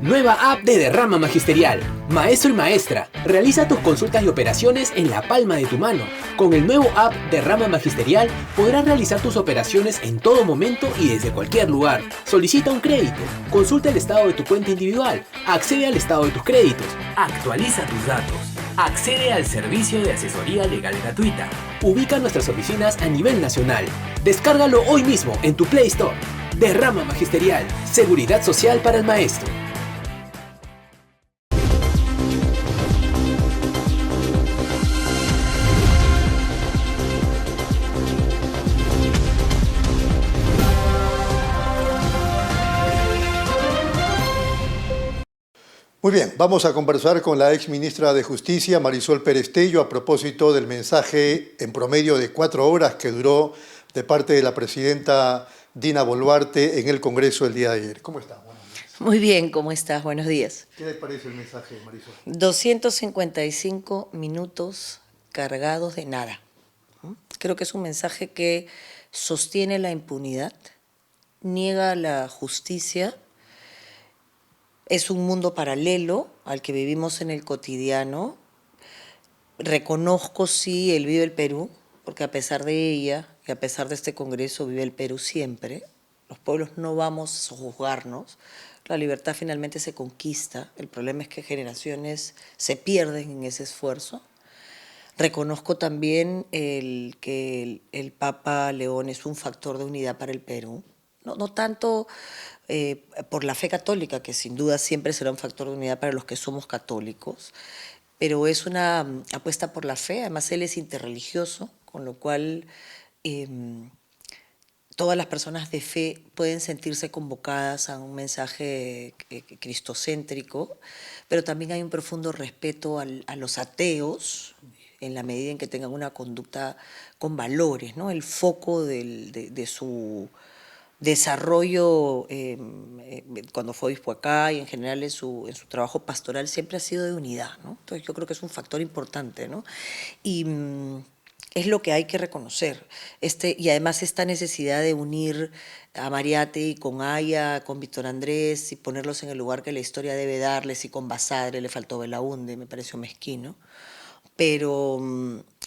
Nueva app de Derrama Magisterial. Maestro y maestra, realiza tus consultas y operaciones en la palma de tu mano. Con el nuevo app Derrama Magisterial podrás realizar tus operaciones en todo momento y desde cualquier lugar. Solicita un crédito, consulta el estado de tu cuenta individual, accede al estado de tus créditos, actualiza tus datos, accede al servicio de asesoría legal gratuita. Ubica nuestras oficinas a nivel nacional. Descárgalo hoy mismo en tu Play Store. Derrama Magisterial, seguridad social para el maestro. Muy bien, vamos a conversar con la ex ministra de Justicia, Marisol Perestello, a propósito del mensaje en promedio de 4 horas que duró de parte de la presidenta Dina Boluarte en el Congreso el día de ayer. ¿Cómo está? Buenos días. Muy bien, ¿cómo estás? Buenos días. ¿Qué le parece el mensaje, Marisol? 255 minutos cargados de nada. Creo que es un mensaje que sostiene la impunidad, niega la justicia. Es un mundo paralelo al que vivimos en el cotidiano. Reconozco, sí, el Vive el Perú, porque a pesar de ella y a pesar de este Congreso, vive el Perú siempre. Los pueblos no vamos a juzgarnos. La libertad finalmente se conquista. El problema es que generaciones se pierden en ese esfuerzo. Reconozco también que el Papa León es un factor de unidad para el Perú. No tanto por la fe católica, que sin duda siempre será un factor de unidad para los que somos católicos, pero es una apuesta por la fe. Además, él es interreligioso, con lo cual todas las personas de fe pueden sentirse convocadas a un mensaje cristocéntrico, pero también hay un profundo respeto a los ateos, en la medida en que tengan una conducta con valores, ¿no? El foco de su desarrollo cuando fue obispo acá y en general en su trabajo pastoral siempre ha sido de unidad, ¿no? Entonces yo creo que es un factor importante, ¿no? Y es lo que hay que reconocer. Y además esta necesidad de unir a Mariátegui con Aya, con Víctor Andrés y ponerlos en el lugar que la historia debe darles, y con Basadre le faltó Belaúnde, me pareció mezquino. Pero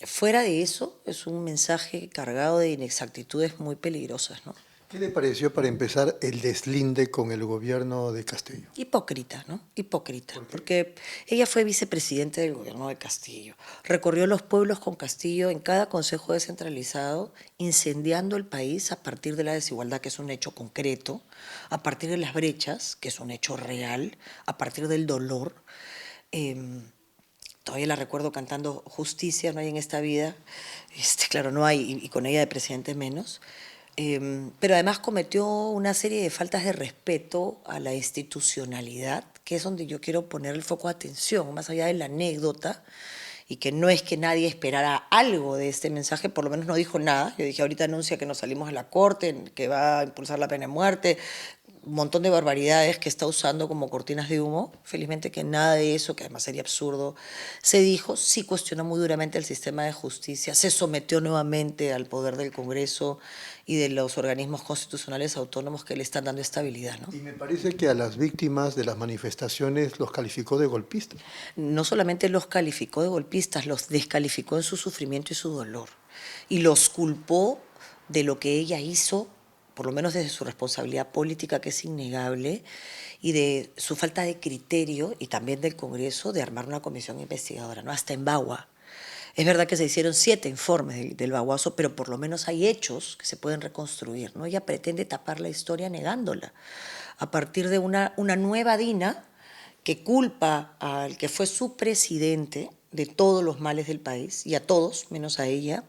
fuera de eso es un mensaje cargado de inexactitudes muy peligrosas, ¿no? ¿Qué le pareció, para empezar, el deslinde con el gobierno de Castillo? Hipócrita, ¿no? Hipócrita, porque ella fue vicepresidente del gobierno de Castillo, recorrió los pueblos con Castillo en cada consejo descentralizado, incendiando el país a partir de la desigualdad, que es un hecho concreto, a partir de las brechas, que es un hecho real, a partir del dolor. Todavía la recuerdo cantando "Justicia no hay en esta vida", claro, no hay, y con ella de presidente menos. Pero además cometió una serie de faltas de respeto a la institucionalidad, que es donde yo quiero poner el foco de atención, más allá de la anécdota, y que no es que nadie esperara algo de este mensaje, por lo menos no dijo nada. Yo dije, ahorita anuncia que nos salimos a la corte, que va a impulsar la pena de muerte, un montón de barbaridades que está usando como cortinas de humo. Felizmente que nada de eso, que además sería absurdo, se dijo. Sí cuestionó muy duramente el sistema de justicia, se sometió nuevamente al poder del Congreso y de los organismos constitucionales autónomos que le están dando estabilidad, ¿no? Y me parece que a las víctimas de las manifestaciones los calificó de golpistas. No solamente los calificó de golpistas, los descalificó en su sufrimiento y su dolor. Y los culpó de lo que ella hizo, por lo menos desde su responsabilidad política, que es innegable, y de su falta de criterio, y también del Congreso, de armar una comisión investigadora, ¿no? Hasta en Bagua. Es verdad que se hicieron 7 informes del Baguazo, pero por lo menos hay hechos que se pueden reconstruir, ¿no? Ella pretende tapar la historia negándola, a partir de una nueva Dina que culpa al que fue su presidente de todos los males del país, y a todos, menos a ella,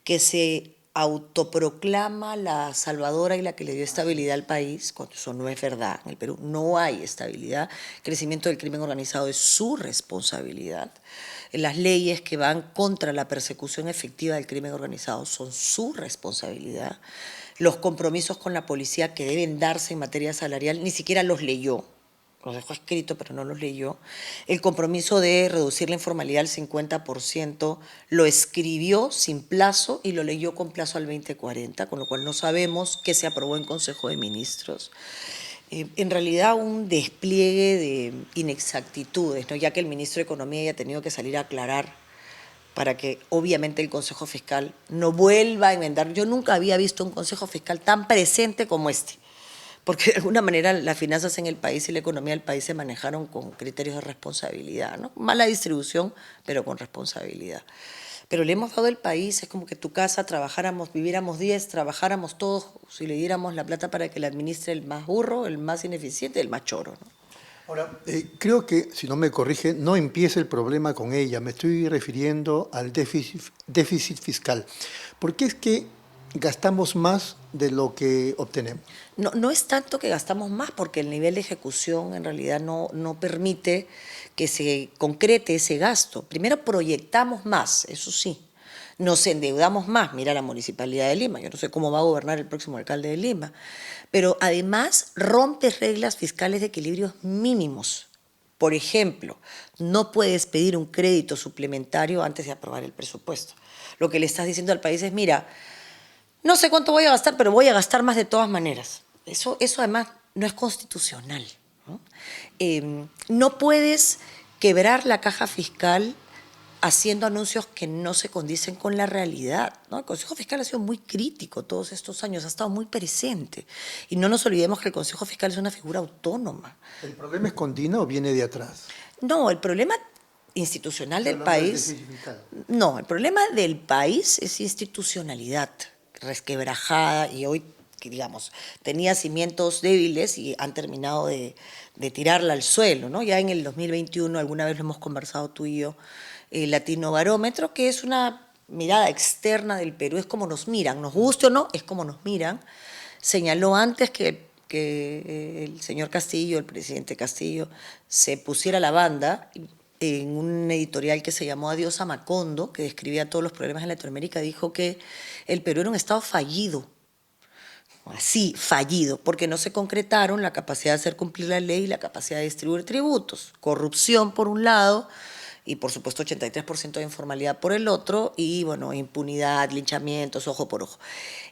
que se autoproclama la salvadora y la que le dio estabilidad al país, cuando eso no es verdad. En el Perú no hay estabilidad. El crecimiento del crimen organizado es su responsabilidad. Las leyes que van contra la persecución efectiva del crimen organizado son su responsabilidad. Los compromisos con la policía que deben darse en materia salarial ni siquiera los leyó. Los dejó escrito, pero no los leyó. El compromiso de reducir la informalidad al 50% lo escribió sin plazo y lo leyó con plazo al 2040, con lo cual no sabemos qué se aprobó en Consejo de Ministros. En realidad un despliegue de inexactitudes, ¿no? Ya que el ministro de Economía ya ha tenido que salir a aclarar para que obviamente el Consejo Fiscal no vuelva a enmendar. Yo nunca había visto un Consejo Fiscal tan presente como este, porque de alguna manera las finanzas en el país y la economía del país se manejaron con criterios de responsabilidad, ¿no? Mala distribución, pero con responsabilidad. Pero le hemos dado el país, es como que tu casa, trabajáramos, viviéramos 10, trabajáramos todos, si le diéramos la plata para que la administre el más burro, el más ineficiente, el más choro, ¿no? Ahora, creo que, si no me corrige, no empieza el problema con ella. Me estoy refiriendo al déficit fiscal. ¿Por qué es que gastamos más de lo que obtenemos? No, no es tanto que gastamos más, porque el nivel de ejecución en realidad no permite que se concrete ese gasto. Primero proyectamos más, eso sí. Nos endeudamos más, mira la Municipalidad de Lima, yo no sé cómo va a gobernar el próximo alcalde de Lima, pero además rompes reglas fiscales de equilibrios mínimos. Por ejemplo, no puedes pedir un crédito suplementario antes de aprobar el presupuesto. Lo que le estás diciendo al país es, mira, no sé cuánto voy a gastar, pero voy a gastar más de todas maneras. Eso además no es constitucional, ¿no? No puedes quebrar la caja fiscal haciendo anuncios que no se condicen con la realidad, ¿no? El Consejo Fiscal ha sido muy crítico todos estos años, ha estado muy presente. Y no nos olvidemos que el Consejo Fiscal es una figura autónoma. ¿El problema es con Dina o viene de atrás? No, el problema institucional del país... No, el problema del país es institucionalidad, resquebrajada, y hoy, digamos, tenía cimientos débiles y han terminado de tirarla al suelo, ¿no? Ya en el 2021, alguna vez lo hemos conversado tú y yo, el Latino Barómetro, que es una mirada externa del Perú, es como nos miran, nos guste o no, es como nos miran, señaló antes que el señor Castillo, el presidente Castillo, se pusiera la banda en un editorial que se llamó Adiós a Macondo, que describía todos los problemas en Latinoamérica, dijo que el Perú era un estado fallido, así, fallido, porque no se concretaron la capacidad de hacer cumplir la ley y la capacidad de distribuir tributos. Corrupción por un lado, y por supuesto 83% de informalidad por el otro, y bueno, impunidad, linchamientos, ojo por ojo.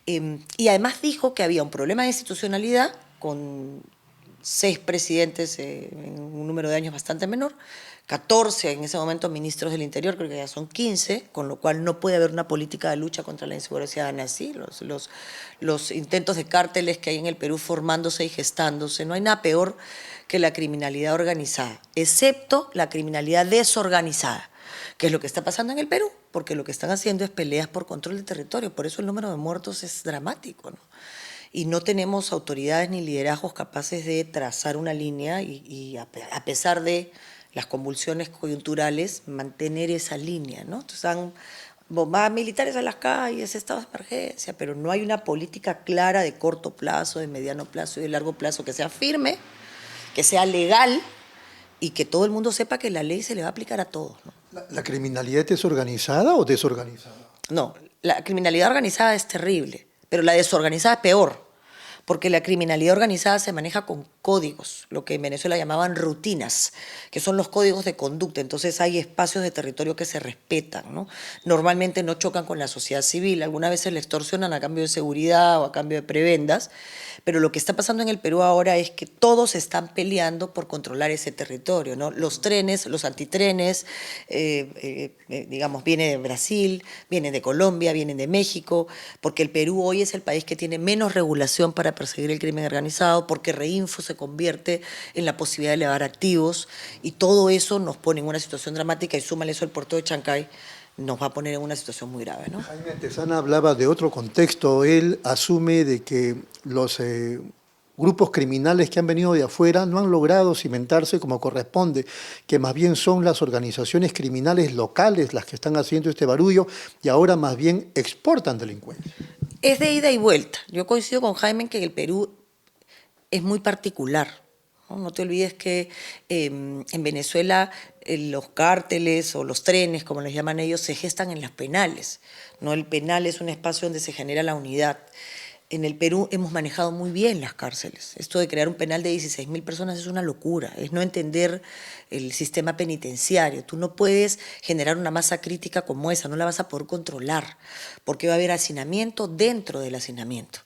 Y además dijo que había un problema de institucionalidad con 6 presidentes en un número de años bastante menor, 14 en ese momento ministros del Interior, creo que ya son 15, con lo cual no puede haber una política de lucha contra la inseguridad así. Los intentos de cárteles que hay en el Perú formándose y gestándose, no hay nada peor que la criminalidad organizada, excepto la criminalidad desorganizada, que es lo que está pasando en el Perú, porque lo que están haciendo es peleas por control de territorio, por eso el número de muertos es dramático, ¿no? Y no tenemos autoridades ni liderazgos capaces de trazar una línea y a pesar de las convulsiones coyunturales, mantener esa línea, ¿no? Entonces han bombadas militares a las calles, estado de emergencia, pero no hay una política clara de corto plazo, de mediano plazo y de largo plazo que sea firme, que sea legal y que todo el mundo sepa que la ley se le va a aplicar a todos, ¿no? ¿La criminalidad es organizada o desorganizada? No, la criminalidad organizada es terrible, pero la desorganizada es peor, porque la criminalidad organizada se maneja con códigos, lo que en Venezuela llamaban rutinas, que son los códigos de conducta. Entonces hay espacios de territorio que se respetan, ¿no? Normalmente no chocan con la sociedad civil, algunas veces le extorsionan a cambio de seguridad o a cambio de prebendas, pero lo que está pasando en el Perú ahora es que todos están peleando por controlar ese territorio, ¿no? Los trenes, los antitrenes, digamos, vienen de Brasil, vienen de Colombia, vienen de México, porque el Perú hoy es el país que tiene menos regulación para perseguir el crimen organizado, porque Reinfo se convierte en la posibilidad de elevar activos, y todo eso nos pone en una situación dramática, y súmale eso al puerto de Chancay, nos va a poner en una situación muy grave, ¿no? Jaime Antezana hablaba de otro contexto. Él asume de que los grupos criminales que han venido de afuera no han logrado cimentarse como corresponde, que más bien son las organizaciones criminales locales las que están haciendo este barullo y ahora más bien exportan delincuencia. Es de ida y vuelta. Yo coincido con Jaime en que el Perú es muy particular, ¿no? No te olvides que en Venezuela los cárteles o los trenes, como les llaman ellos, se gestan en las penales, ¿no? El penal es un espacio donde se genera la unidad. En el Perú hemos manejado muy bien las cárceles. Esto de crear un penal de 16.000 personas es una locura, es no entender el sistema penitenciario. Tú no puedes generar una masa crítica como esa, no la vas a poder controlar, porque va a haber hacinamiento dentro del hacinamiento.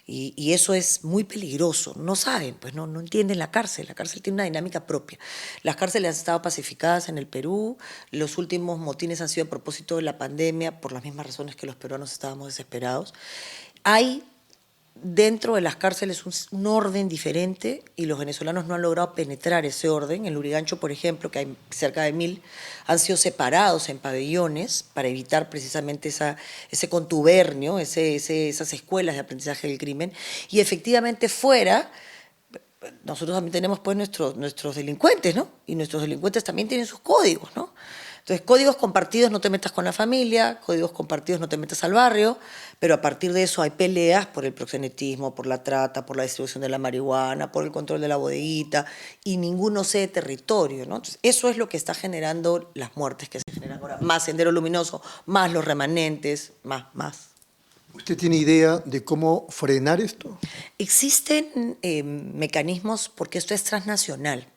Y eso es muy peligroso. No saben, pues no entienden la cárcel. La cárcel tiene una dinámica propia. Las cárceles han estado pacificadas en el Perú. Los últimos motines han sido a propósito de la pandemia, por las mismas razones que los peruanos estábamos desesperados. Hay dentro de las cárceles un orden diferente y los venezolanos no han logrado penetrar ese orden. En Lurigancho, por ejemplo, que hay cerca de 1000, han sido separados en pabellones para evitar precisamente ese contubernio, esas escuelas de aprendizaje del crimen. Y efectivamente fuera, nosotros también tenemos pues nuestros delincuentes, ¿no? Y nuestros delincuentes también tienen sus códigos, ¿no? Entonces, códigos compartidos, no te metas con la familia, códigos compartidos, no te metas al barrio, pero a partir de eso hay peleas por el proxenetismo, por la trata, por la distribución de la marihuana, por el control de la bodeguita, y ninguno cede territorio, ¿no? Entonces, eso es lo que está generando las muertes que se generan ahora. Más Sendero Luminoso, más los remanentes, más. ¿Usted tiene idea de cómo frenar esto? Existen mecanismos porque esto es transnacional.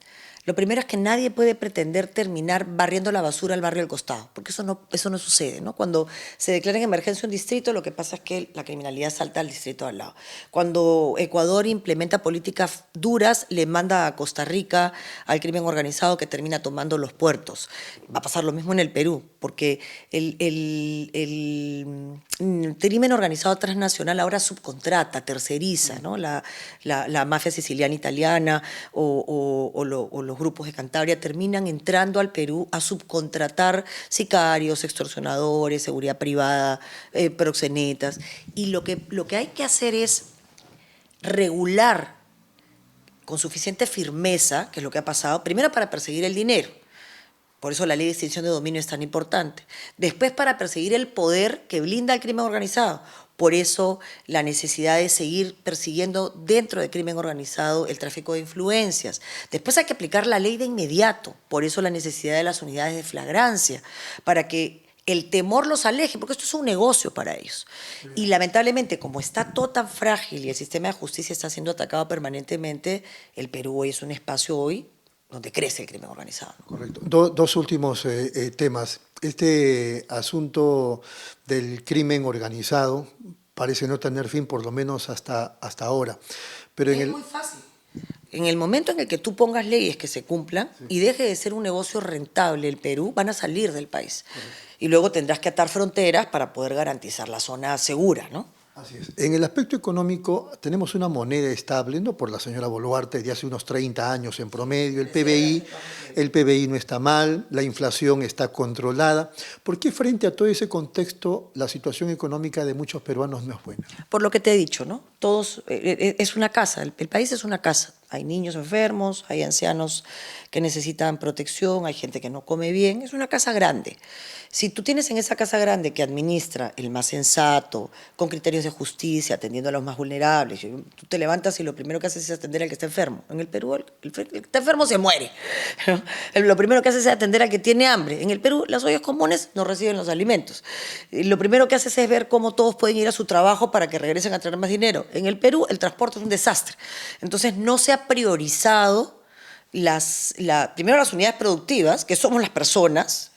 Lo primero es que nadie puede pretender terminar barriendo la basura al barrio del costado, porque eso no sucede, ¿no? Cuando se declara en emergencia un distrito, lo que pasa es que la criminalidad salta al distrito al lado. Cuando Ecuador implementa políticas duras, le manda a Costa Rica al crimen organizado que termina tomando los puertos. Va a pasar lo mismo en el Perú, porque el crimen organizado transnacional ahora subcontrata, terceriza, ¿no? La mafia siciliana italiana o los grupos de Cantabria terminan entrando al Perú a subcontratar sicarios, extorsionadores, seguridad privada, proxenetas. Y lo que hay que hacer es regular con suficiente firmeza, que es lo que ha pasado, primero para perseguir el dinero. Por eso la ley de extinción de dominio es tan importante. Después, para perseguir el poder que blinda al crimen organizado. Por eso la necesidad de seguir persiguiendo dentro del crimen organizado el tráfico de influencias. Después hay que aplicar la ley de inmediato. Por eso la necesidad de las unidades de flagrancia, para que el temor los aleje, porque esto es un negocio para ellos. Y lamentablemente, como está todo tan frágil y el sistema de justicia está siendo atacado permanentemente, el Perú hoy es un espacio donde crece el crimen organizado, ¿no? Correcto. Dos últimos temas. Este asunto del crimen organizado parece no tener fin, por lo menos hasta ahora. Pero es muy fácil. En el momento en el que tú pongas leyes que se cumplan y deje de ser un negocio rentable el Perú, van a salir del país. Y luego tendrás que atar fronteras para poder garantizar la zona segura, ¿no? Así es. En el aspecto económico tenemos una moneda estable, ¿no? Por la señora Boluarte, de hace unos 30 años en promedio. El PBI no está mal, la inflación está controlada. ¿Por qué frente a todo ese contexto la situación económica de muchos peruanos no es buena? Por lo que te he dicho, ¿no? Todos, es una casa, el país es una casa. Hay niños enfermos, hay ancianos que necesitan protección, hay gente que no come bien, es una casa grande. Si tú tienes en esa casa grande que administra el más sensato, con criterios de justicia, atendiendo a los más vulnerables, tú te levantas y lo primero que haces es atender al que está enfermo. En el Perú, el que está enfermo se muere. Lo primero que haces es atender al que tiene hambre. En el Perú, las ollas comunes no reciben los alimentos. Lo primero que haces es ver cómo todos pueden ir a su trabajo para que regresen a traer más dinero. En el Perú, el transporte es un desastre. Entonces, no se ha priorizado primero las unidades productivas, que somos las personas,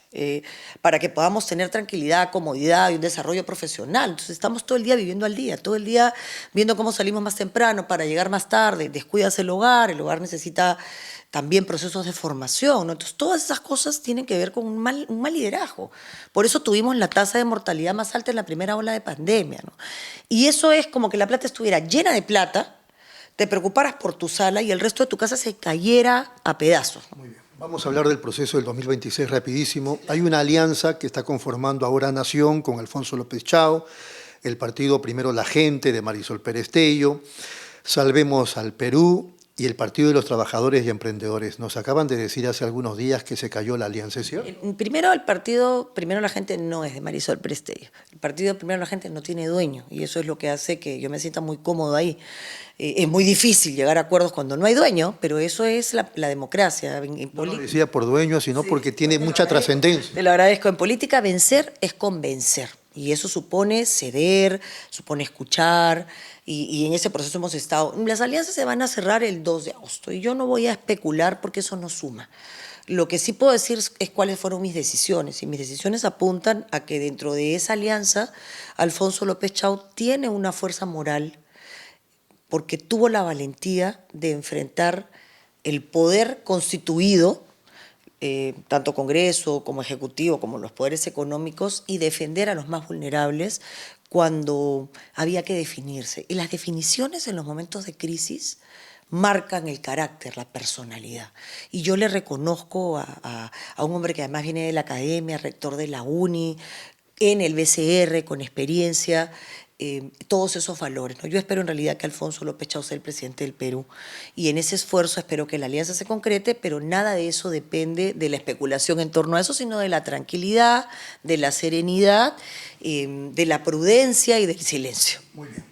para que podamos tener tranquilidad, comodidad y un desarrollo profesional. Entonces estamos todo el día viviendo al día, todo el día viendo cómo salimos más temprano para llegar más tarde, descuidas el hogar necesita también procesos de formación, ¿no? Entonces todas esas cosas tienen que ver con un mal liderazgo. Por eso tuvimos la tasa de mortalidad más alta en la primera ola de pandemia, ¿no? Y eso es como que la plata estuviera llena de plata, te preocuparas por tu sala y el resto de tu casa se cayera a pedazos, ¿no? Muy bien. Vamos a hablar del proceso del 2026 rapidísimo. Hay una alianza que está conformando ahora Nación con Alfonso López Chao, el partido Primero la Gente de Marisol Perestello, Salvemos al Perú y el Partido de los Trabajadores y Emprendedores. Nos acaban de decir hace algunos días que se cayó la alianza, ¿sí? Primero, el partido Primero la Gente no es de Marisol Perestello. El partido Primero la Gente no tiene dueño y eso es lo que hace que yo me sienta muy cómodo ahí. Es muy difícil llegar a acuerdos cuando no hay dueño, pero eso es la democracia. No lo decía por dueño, sino porque tiene mucha trascendencia. Te lo agradezco. En política, vencer es convencer. Y eso supone ceder, supone escuchar, y en ese proceso hemos estado. Las alianzas se van a cerrar el 2 de agosto, y yo no voy a especular porque eso no suma. Lo que sí puedo decir es cuáles fueron mis decisiones, y mis decisiones apuntan a que dentro de esa alianza, Alfonso López Chao tiene una fuerza moral porque tuvo la valentía de enfrentar el poder constituido, tanto Congreso como Ejecutivo, como los poderes económicos, y defender a los más vulnerables cuando había que definirse. Y las definiciones en los momentos de crisis marcan el carácter, la personalidad. Y yo le reconozco a un hombre que además viene de la academia, rector de la UNI, en el BCR, con experiencia, todos esos valores, ¿no? Yo espero en realidad que Alfonso López Chau sea el presidente del Perú, y en ese esfuerzo espero que la alianza se concrete, pero nada de eso depende de la especulación en torno a eso, sino de la tranquilidad, de la serenidad, de la prudencia y del silencio. Muy bien.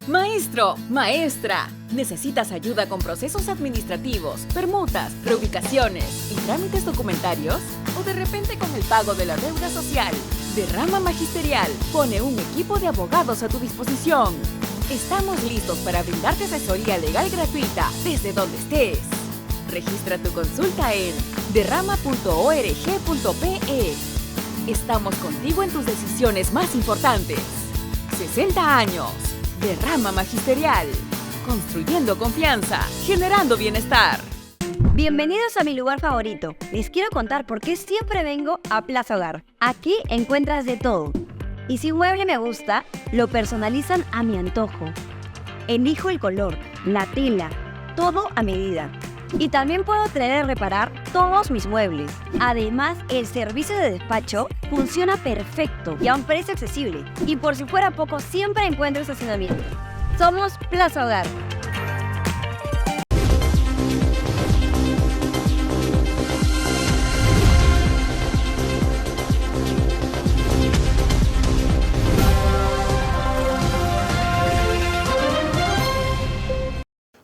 Maestro, maestra, ¿necesitas ayuda con procesos administrativos, permutas, reubicaciones y trámites documentarios? ¿O de repente con el pago de la deuda social? De Rama Magisterial pone un equipo de abogados a tu disposición. Estamos listos para brindarte asesoría legal gratuita desde donde estés. Registra tu consulta en derrama.org.pe. Estamos contigo en tus decisiones más importantes. 60 años. De Rama Magisterial, construyendo confianza, generando bienestar. Bienvenidos a mi lugar favorito. Les quiero contar por qué siempre vengo a Plaza Hogar. Aquí encuentras de todo. Y si un mueble me gusta, lo personalizan a mi antojo. Elijo el color, la tela, todo a medida. Y también puedo traer a reparar todos mis muebles. Además, el servicio de despacho funciona perfecto y a un precio accesible. Y por si fuera poco, siempre encuentro estacionamiento. Somos Plaza Hogar.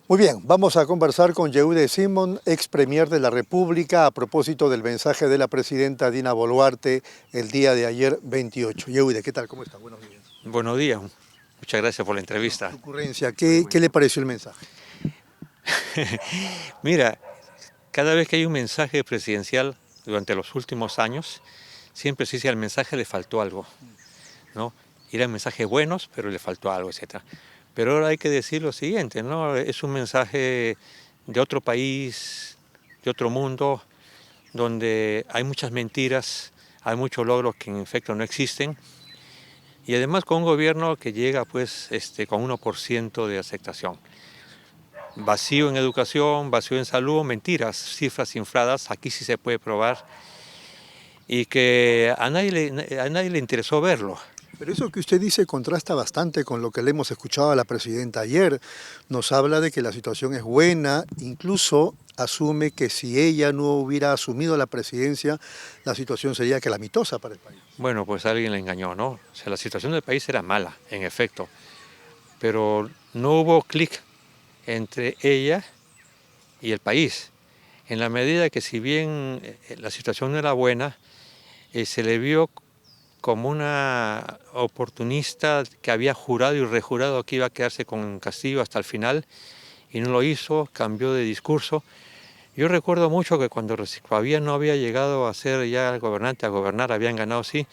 Muy bien, vamos a conversar con Yehude Simón, ex premier de la República, a propósito del mensaje de la presidenta Dina Boluarte el día de ayer 28. Yehude, ¿qué tal? ¿Cómo está? Buenos días. Buenos días, muchas gracias por la entrevista. Tu ocurrencia, ¿qué le pareció el mensaje? Mira, cada vez que hay un mensaje presidencial durante los últimos años, siempre se dice al mensaje le faltó algo, ¿no? Eran mensajes buenos, pero le faltó algo, etc. Pero ahora hay que decir lo siguiente, ¿no? Es un mensaje de otro país, de otro mundo, donde hay muchas mentiras, hay muchos logros que en efecto no existen, y además con un gobierno que llega pues con 1% de aceptación. Vacío en educación, vacío en salud, mentiras, cifras infladas, aquí sí se puede probar, y que a nadie le interesó verlo. Pero eso que usted dice contrasta bastante con lo que le hemos escuchado a la presidenta ayer. Nos habla de que la situación es buena, incluso asume que si ella no hubiera asumido la presidencia, la situación sería calamitosa para el país. Bueno, pues alguien le engañó, ¿no? O sea, la situación del país era mala, en efecto, pero no hubo clic entre ella y el país. En la medida que si bien la situación no era buena, se le vio como una oportunista que había jurado y rejurado que iba a quedarse con Castillo hasta el final y no lo hizo, cambió de discurso. Yo recuerdo mucho que cuando todavía no había llegado a ser ya gobernante, a gobernar, habían ganado sí,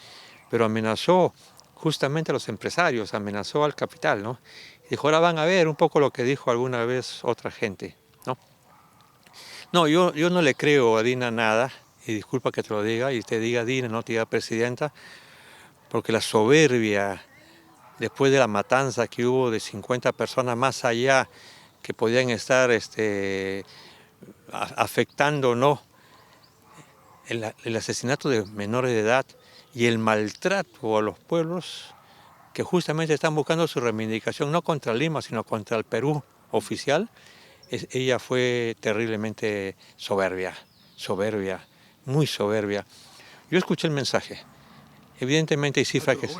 pero amenazó justamente a los empresarios, amenazó al capital, ¿no? Y dijo, ahora van a ver un poco lo que dijo alguna vez otra gente, ¿no? No, yo no le creo a Dina nada, y disculpa que te lo diga, y te diga Dina, no te diga presidenta, porque la soberbia, después de la matanza que hubo de 50 personas más allá que podían estar afectando, ¿no?, el asesinato de menores de edad y el maltrato a los pueblos que justamente están buscando su reivindicación, no contra Lima, sino contra el Perú oficial, ella fue terriblemente soberbia, muy soberbia. Yo escuché el mensaje. Evidentemente hay cifras que...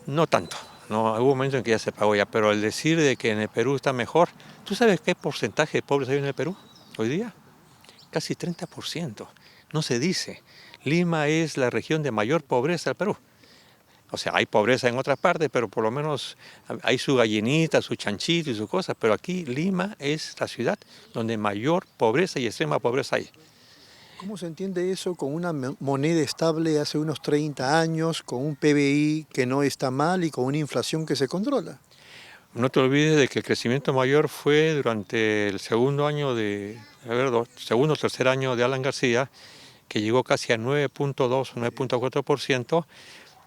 No tanto, no, hubo un momento en que ya se pagó ya, pero el decir de que en el Perú está mejor, ¿tú sabes qué porcentaje de pobres hay en el Perú hoy día? Casi 30%, no se dice. Lima es la región de mayor pobreza del Perú. O sea, hay pobreza en otras partes, pero por lo menos hay su gallinita, su chanchito y sus cosas. Pero aquí Lima es la ciudad donde mayor pobreza y extrema pobreza hay. ¿Cómo se entiende eso con una moneda estable hace unos 30 años, con un PBI que no está mal y con una inflación que se controla? No te olvides de que el crecimiento mayor fue durante el segundo o tercer año de Alan García, que llegó casi a 9.2 o 9.4%,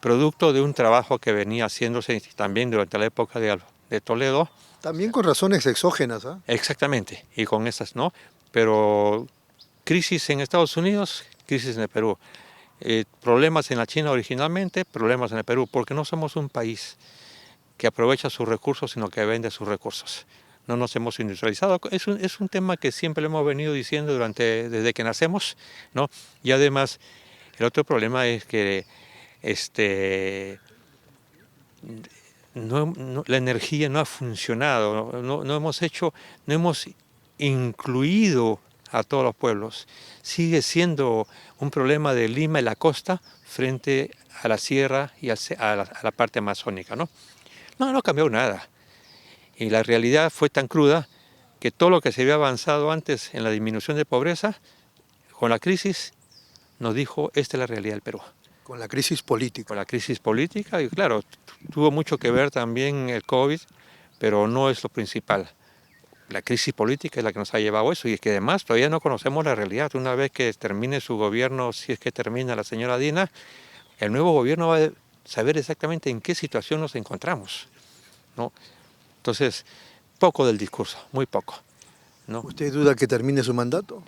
producto de un trabajo que venía haciéndose también durante la época de Toledo. También con razones exógenas, ¿ah? Exactamente, y con esas no, pero crisis en Estados Unidos, crisis en el Perú. Problemas en la China originalmente, problemas en el Perú, porque no somos un país que aprovecha sus recursos, sino que vende sus recursos. No nos hemos industrializado. Es un tema que siempre lo hemos venido diciendo desde que nacemos, ¿no? Y además, el otro problema es que la energía no ha funcionado, no hemos incluido a todos los pueblos. Sigue siendo un problema de Lima y la costa frente a la sierra y a la parte amazónica, ¿no? No ha cambiado nada. Y la realidad fue tan cruda que todo lo que se había avanzado antes en la disminución de pobreza, con la crisis, nos dijo, esta es la realidad del Perú. Con la crisis política. Con la crisis política, y claro, tuvo mucho que ver también el COVID, pero no es lo principal. La crisis política es la que nos ha llevado a eso, y es que además todavía no conocemos la realidad. Una vez que termine su gobierno, si es que termina la señora Dina, el nuevo gobierno va a saber exactamente en qué situación nos encontramos, ¿no? Entonces, poco del discurso, muy poco, ¿no? ¿Usted duda que termine su mandato?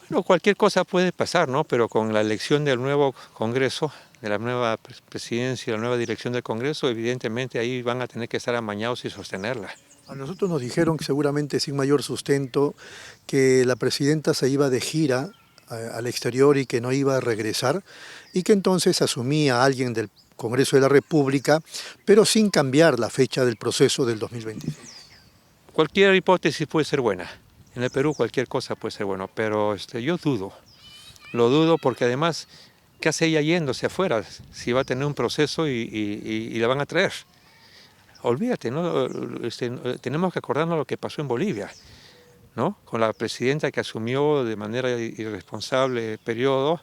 Bueno, cualquier cosa puede pasar, ¿no? Pero con la elección del nuevo Congreso, de la nueva presidencia y la nueva dirección del Congreso, evidentemente ahí van a tener que estar amañados y sostenerla. A nosotros nos dijeron, que seguramente sin mayor sustento, que la presidenta se iba de gira al exterior y que no iba a regresar, y que entonces asumía a alguien del Congreso de la República, pero sin cambiar la fecha del proceso del 2026. Cualquier hipótesis puede ser buena. En el Perú cualquier cosa puede ser bueno, pero yo lo dudo porque además, ¿qué hace ella yéndose afuera si va a tener un proceso y la van a traer? Olvídate, ¿no? Tenemos que acordarnos lo que pasó en Bolivia, ¿no? Con la presidenta que asumió de manera irresponsable el periodo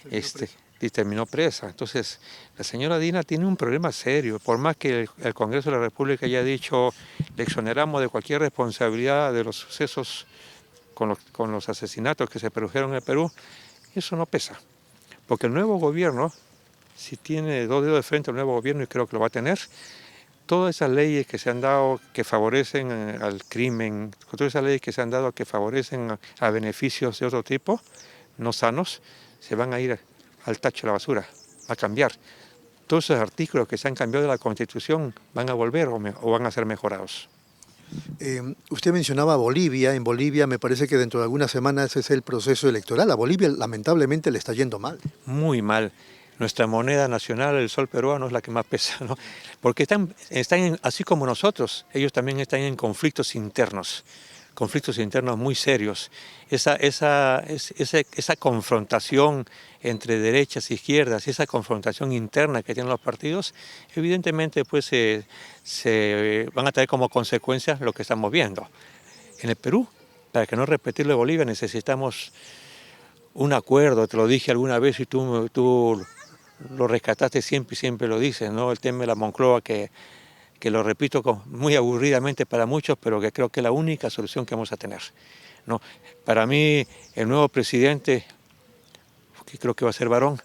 y terminó presa. Entonces, la señora Dina tiene un problema serio. Por más que el Congreso de la República haya dicho, le exoneramos de cualquier responsabilidad de los sucesos con los asesinatos que se produjeron en el Perú, eso no pesa. Porque el nuevo gobierno, si tiene dos dedos de frente el nuevo gobierno, y creo que lo va a tener, todas esas leyes que se han dado que favorecen al crimen, todas esas leyes que se han dado que favorecen a beneficios de otro tipo, no sanos, se van a ir al tacho de la basura, a cambiar. Todos esos artículos que se han cambiado de la Constitución van a volver o van a ser mejorados. Usted mencionaba Bolivia. En Bolivia me parece que dentro de algunas semanas es el proceso electoral. A Bolivia lamentablemente le está yendo mal. Muy mal. Nuestra moneda nacional, el sol peruano, es la que más pesa, ¿no? Porque están así como nosotros, ellos también están en conflictos internos muy serios. Esa confrontación entre derechas e izquierdas, esa confrontación interna que tienen los partidos, evidentemente pues se van a traer como consecuencia lo que estamos viendo. En el Perú, para que no repetirlo de Bolivia, necesitamos un acuerdo, te lo dije alguna vez y tú lo rescataste siempre y siempre lo dices, ¿no? El tema de la Moncloa que lo repito muy aburridamente para muchos, pero que creo que es la única solución que vamos a tener, ¿no? Para mí, el nuevo presidente, que creo que va a ser varón,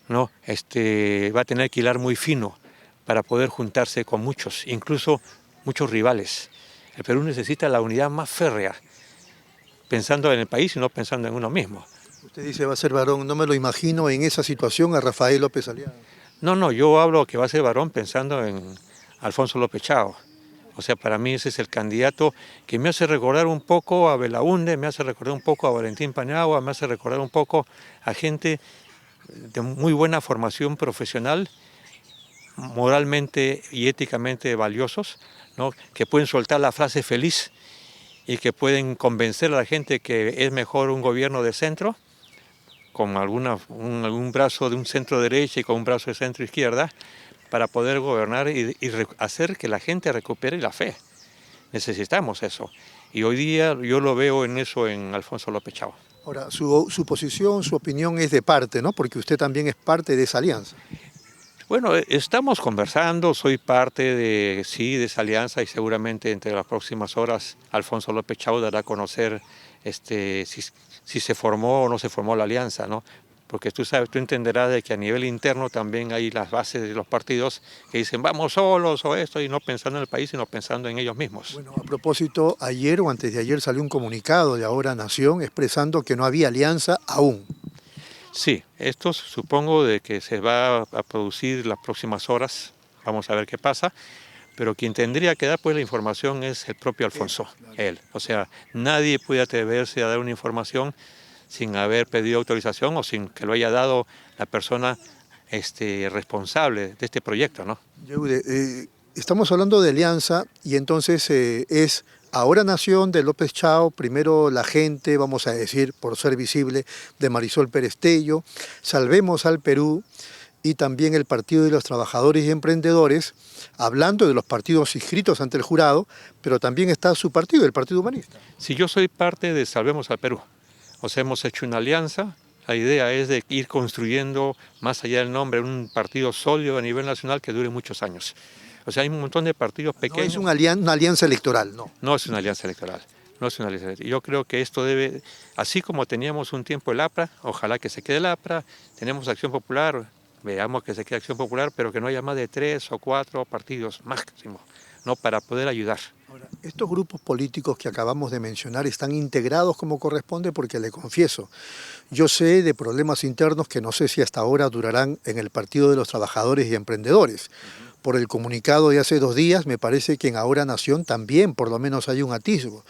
¿no? Va a tener que hilar muy fino para poder juntarse con muchos, incluso muchos rivales. El Perú necesita la unidad más férrea, pensando en el país y no pensando en uno mismo. Usted dice va a ser varón, no me lo imagino en esa situación a Rafael López Aliaga. No, yo hablo que va a ser varón pensando en Alfonso López Chao. O sea, para mí ese es el candidato que me hace recordar un poco a Belaúnde, me hace recordar un poco a Valentín Paniagua, me hace recordar un poco a gente de muy buena formación profesional, moralmente y éticamente valiosos, ¿no? Que pueden soltar la frase feliz y que pueden convencer a la gente que es mejor un gobierno de centro con algún brazo de un centro derecha y con un brazo de centro izquierda, para poder gobernar y hacer que la gente recupere la fe. Necesitamos eso. Y hoy día yo lo veo en eso en Alfonso López Chao. Ahora, su posición, su opinión es de parte, ¿no? Porque usted también es parte de esa alianza. Bueno, estamos conversando, soy parte de esa alianza y seguramente entre las próximas horas Alfonso López Chao dará a conocer si se formó o no se formó la alianza, ¿no? Porque tú entenderás de que a nivel interno también hay las bases de los partidos que dicen vamos solos o esto, y no pensando en el país, sino pensando en ellos mismos. Bueno, a propósito, ayer o antes de ayer salió un comunicado de Ahora Nación expresando que no había alianza aún. Sí, esto supongo de que se va a producir las próximas horas, vamos a ver qué pasa, pero quien tendría que dar pues la información es el propio Alfonso, él. O sea, nadie puede atreverse a dar una información sin haber pedido autorización o sin que lo haya dado la persona responsable de este proyecto, ¿no? Yehudi, estamos hablando de alianza y entonces es Ahora Nación de López Chao, primero la gente, vamos a decir, por ser visible, de Marisol Perestello, Salvemos al Perú y también el Partido de los Trabajadores y Emprendedores, hablando de los partidos inscritos ante el jurado, pero también está su partido, el Partido Humanista. Si yo soy parte de Salvemos al Perú, o sea, hemos hecho una alianza. La idea es de ir construyendo, más allá del nombre, un partido sólido a nivel nacional que dure muchos años. O sea, hay un montón de partidos pequeños. No es una alianza electoral, no. No es una alianza electoral. No es una alianza electoral. Yo creo que esto debe, así como teníamos un tiempo el APRA, ojalá que se quede el APRA, tenemos Acción Popular, veamos que se quede Acción Popular, pero que no haya más de 3 o 4 partidos máximo, ¿no? Para poder ayudar. Ahora, estos grupos políticos que acabamos de mencionar están integrados como corresponde porque le confieso, yo sé de problemas internos que no sé si hasta ahora durarán en el Partido de los Trabajadores y Emprendedores. Por el comunicado de hace 2 días, me parece que en Ahora Nación también por lo menos hay un atisbo.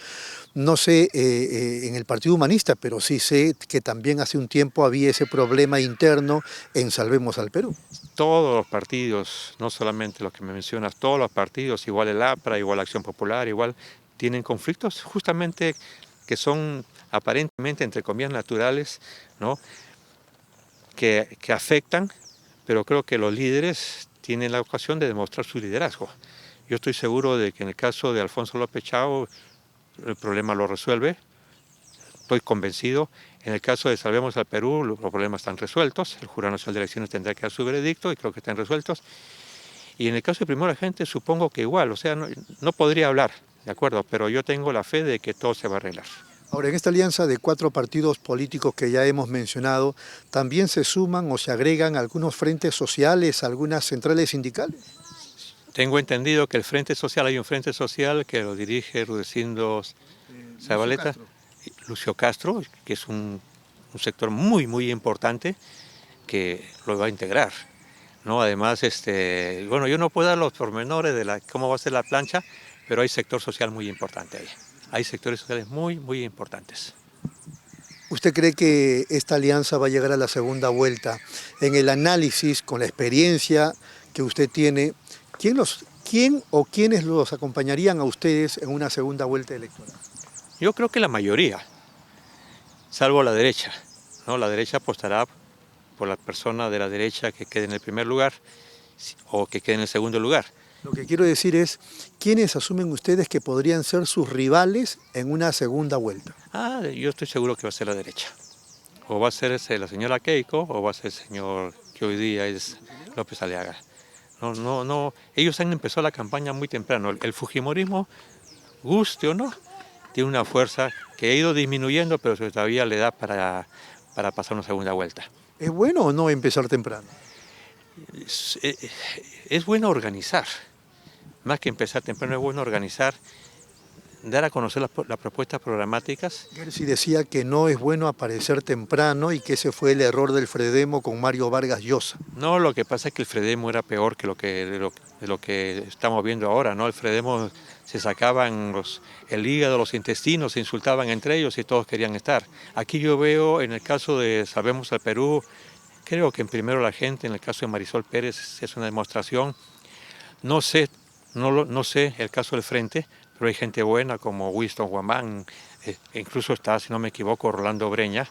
No sé en el Partido Humanista, pero sí sé que también hace un tiempo había ese problema interno en Salvemos al Perú. Todos los partidos, no solamente los que me mencionas, todos los partidos, igual el APRA, igual Acción Popular, igual tienen conflictos justamente que son aparentemente, entre comillas, naturales, ¿no? que afectan, pero creo que los líderes tienen la ocasión de demostrar su liderazgo. Yo estoy seguro de que en el caso de Alfonso López Chao el problema lo resuelve, estoy convencido. En el caso de Salvemos al Perú los problemas están resueltos, el Jurado Nacional de Elecciones tendrá que dar su veredicto y creo que están resueltos. Y en el caso de Primera Gente supongo que igual, o sea, no podría hablar, ¿de acuerdo? Pero yo tengo la fe de que todo se va a arreglar. Ahora, en esta alianza de 4 partidos políticos que ya hemos mencionado, ¿también se suman o se agregan algunos frentes sociales, algunas centrales sindicales? Tengo entendido que hay un frente social que lo dirige Rudecindo Zabaleta, Lucio Castro, que es un sector muy, muy importante que lo va a integrar, ¿no? Además, bueno, yo no puedo dar los pormenores de cómo va a ser la plancha, pero hay sector social muy importante ahí. Hay sectores sociales muy, muy importantes. ¿Usted cree que esta alianza va a llegar a la segunda vuelta? En el análisis, con la experiencia que usted tiene, ¿quién o quiénes los acompañarían a ustedes en una segunda vuelta electoral? Yo creo que la mayoría, salvo la derecha, ¿no? La derecha apostará por la persona de la derecha que quede en el primer lugar o que quede en el segundo lugar. Lo que quiero decir es, ¿quiénes asumen ustedes que podrían ser sus rivales en una segunda vuelta? Yo estoy seguro que va a ser la derecha. O va a ser la señora Keiko o va a ser el señor que hoy día es López Aliaga. No, ellos han empezado la campaña muy temprano. El fujimorismo, guste o no, tiene una fuerza que ha ido disminuyendo, pero todavía le da para pasar una segunda vuelta. ¿Es bueno o no empezar temprano? Es bueno organizar. Más que empezar temprano, es bueno organizar, dar a conocer las propuestas programáticas. Gersi decía que no es bueno aparecer temprano y que ese fue el error del Fredemo con Mario Vargas Llosa. No, lo que pasa es que el Fredemo era peor que de lo que estamos viendo ahora, ¿no? El Fredemo se sacaban el hígado, los intestinos, se insultaban entre ellos y todos querían estar. Aquí yo veo, en el caso de Salvemos al Perú, creo que en primero la gente, en el caso de Marisol Pérez, es una demostración. No sé el caso del Frente, pero hay gente buena como Winston Guamán, incluso está, si no me equivoco, Rolando Breña,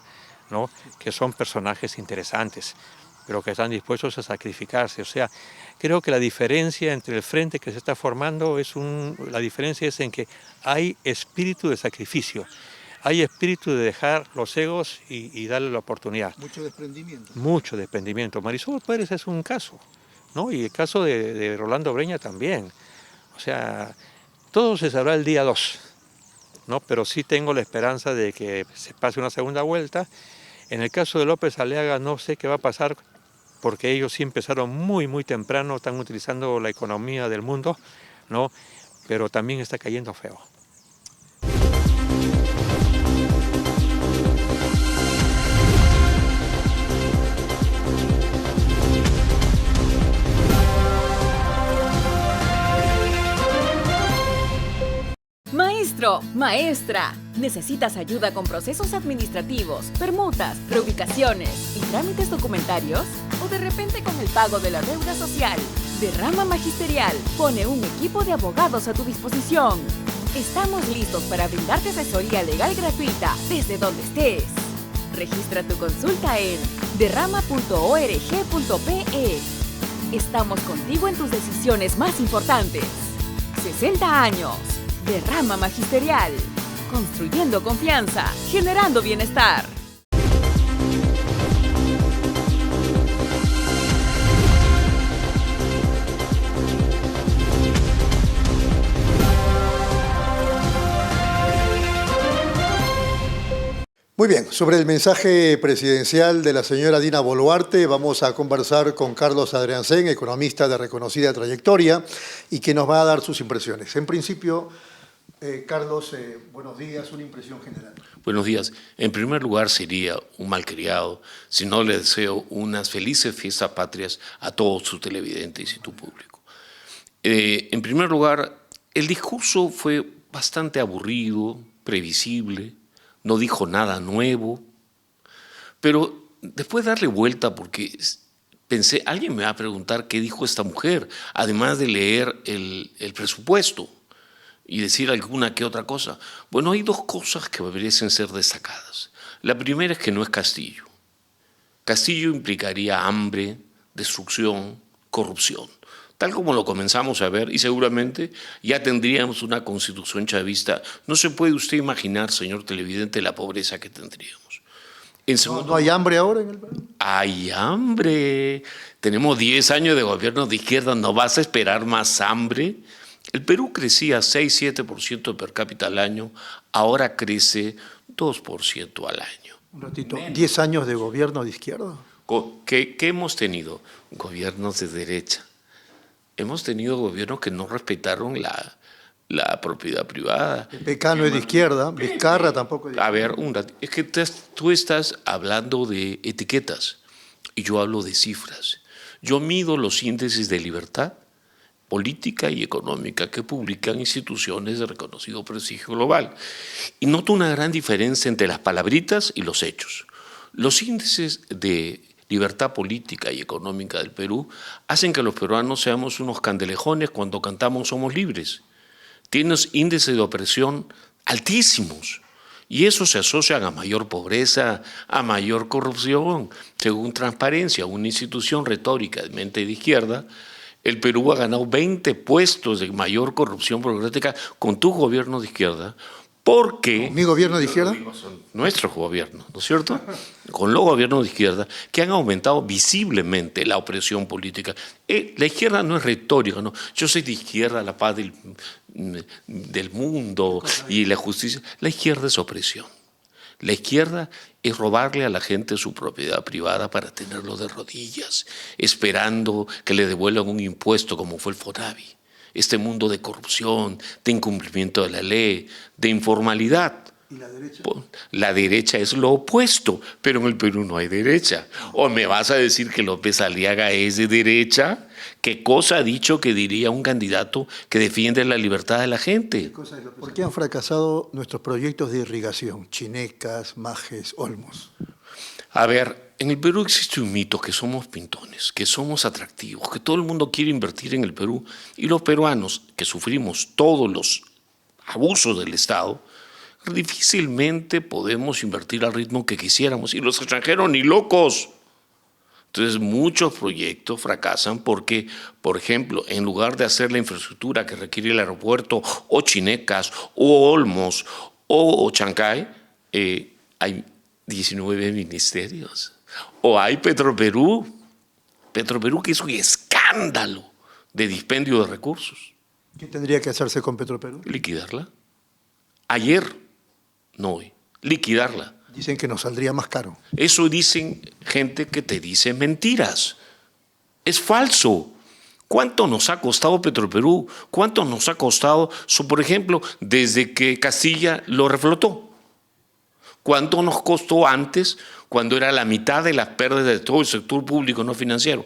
¿no? Que son personajes interesantes, pero que están dispuestos a sacrificarse. O sea, creo que la diferencia entre el frente que se está formando la diferencia es en que hay espíritu de sacrificio, hay espíritu de dejar los egos y darle la oportunidad. Mucho desprendimiento. Mucho desprendimiento. Marisol Pérez es un caso, ¿no? Y el caso de Rolando Breña también. O sea, todo se sabrá el día 2, ¿no? Pero sí tengo la esperanza de que se pase una segunda vuelta. En el caso de López Aliaga no sé qué va a pasar, porque ellos sí empezaron muy, muy temprano, están utilizando la economía del mundo, ¿no? Pero también está cayendo feo. Maestro, maestra, ¿necesitas ayuda con procesos administrativos, permutas, reubicaciones y trámites documentarios? ¿O de repente con el pago de la deuda social? De Rama Magisterial pone un equipo de abogados a tu disposición. Estamos listos para brindarte asesoría legal gratuita desde donde estés. Registra tu consulta en derrama.org.pe. Estamos contigo en tus decisiones más importantes. 60 años. De Rama Magisterial. Construyendo confianza, generando bienestar. Muy bien, sobre el mensaje presidencial de la señora Dina Boluarte vamos a conversar con Carlos Adriancén, economista de reconocida trayectoria, y que nos va a dar sus impresiones. En principio, Carlos, buenos días, una impresión general. Buenos días. En primer lugar, sería un malcriado si no le deseo unas felices fiestas patrias a todos sus televidentes y tu público. En primer lugar, el discurso fue bastante aburrido, previsible, no dijo nada nuevo, pero después de darle vuelta, porque pensé, alguien me va a preguntar qué dijo esta mujer, además de leer el presupuesto y decir alguna que otra cosa. Bueno, hay dos cosas que merecen ser destacadas. La primera es que no es Castillo. Castillo implicaría hambre, destrucción, corrupción, tal como lo comenzamos a ver, y seguramente ya tendríamos una constitución chavista. No se puede usted imaginar, señor televidente, la pobreza que tendríamos. ¿No hay hambre ahora en el Perú? Hay hambre. Tenemos 10 años de gobierno de izquierda, ¿no vas a esperar más hambre? El Perú crecía 6-7% per cápita al año, ahora crece 2% al año. Un ratito, ¿10 años de gobierno de izquierda? ¿Qué hemos tenido? Gobiernos de derecha. Hemos tenido gobiernos que no respetaron la propiedad privada. Pecano es de izquierda, Vizcarra tampoco es de izquierda. A ver, es que tú estás hablando de etiquetas y yo hablo de cifras. Yo mido los índices de libertad política y económica que publican instituciones de reconocido prestigio global. Y noto una gran diferencia entre las palabritas y los hechos. Los índices de libertad política y económica del Perú hacen que los peruanos seamos unos candelejones cuando cantamos Somos Libres. Tienen índices de opresión altísimos y eso se asocian a mayor pobreza, a mayor corrupción. Según Transparencia, una institución retórica de mente de izquierda, el Perú ha ganado 20 puestos de mayor corrupción burocrática con tu gobierno de izquierda, porque... ¿Mi gobierno de izquierda? Nuestros gobiernos, ¿no es cierto? Con los gobiernos de izquierda que han aumentado visiblemente la opresión política. La izquierda no es retórica, ¿no? Yo soy de izquierda, la paz del mundo y la justicia. La izquierda es opresión. La izquierda es robarle a la gente su propiedad privada para tenerlo de rodillas, esperando que le devuelvan un impuesto como fue el FONAVI. Este mundo de corrupción, de incumplimiento de la ley, de informalidad. ¿Y la derecha? La derecha es lo opuesto, pero en el Perú no hay derecha. ¿O me vas a decir que López Aliaga es de derecha? ¿Qué cosa ha dicho que diría un candidato que defiende la libertad de la gente? ¿Por qué han fracasado nuestros proyectos de irrigación? Chinecas, Majes, Olmos. A ver, en el Perú existe un mito que somos pintones, que somos atractivos, que todo el mundo quiere invertir en el Perú y los peruanos, que sufrimos todos los abusos del Estado, difícilmente podemos invertir al ritmo que quisiéramos. Y los extranjeros ni locos. Entonces muchos proyectos fracasan porque, por ejemplo, en lugar de hacer la infraestructura que requiere el aeropuerto, o Chinecas, o Olmos, o Chancay, hay 19 ministerios. O hay Petroperú, que es un escándalo de dispendio de recursos. ¿Qué tendría que hacerse con Petroperú? Liquidarla. Ayer, no hoy, liquidarla. Dicen que nos saldría más caro. Eso dicen gente que te dice mentiras. Es falso. ¿Cuánto nos ha costado Petroperú? ¿Cuánto nos ha costado, por ejemplo, desde que Castilla lo reflotó? ¿Cuánto nos costó antes, cuando era la mitad de las pérdidas de todo el sector público no financiero?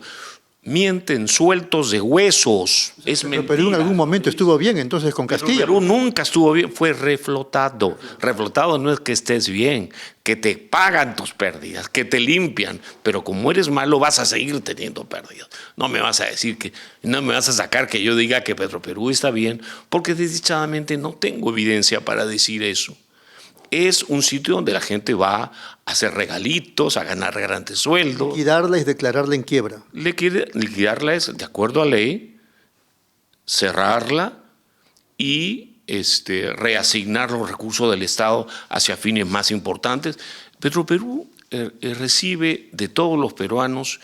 Mienten sueltos de huesos. Es mentira. Perú en algún momento estuvo bien entonces con Castilla. Perú nunca estuvo bien, fue reflotado. Reflotado no es que estés bien, que te pagan tus pérdidas, que te limpian, pero como eres malo vas a seguir teniendo pérdidas. No me vas a sacar que yo diga que Petroperú está bien, porque desdichadamente no tengo evidencia para decir eso. Es un sitio donde la gente va a hacer regalitos, a ganar grandes sueldos. Liquidarla es declararla en quiebra. Liquidarla es, de acuerdo a ley, cerrarla y reasignar los recursos del Estado hacia fines más importantes. Petroperú recibe de todos los peruanos,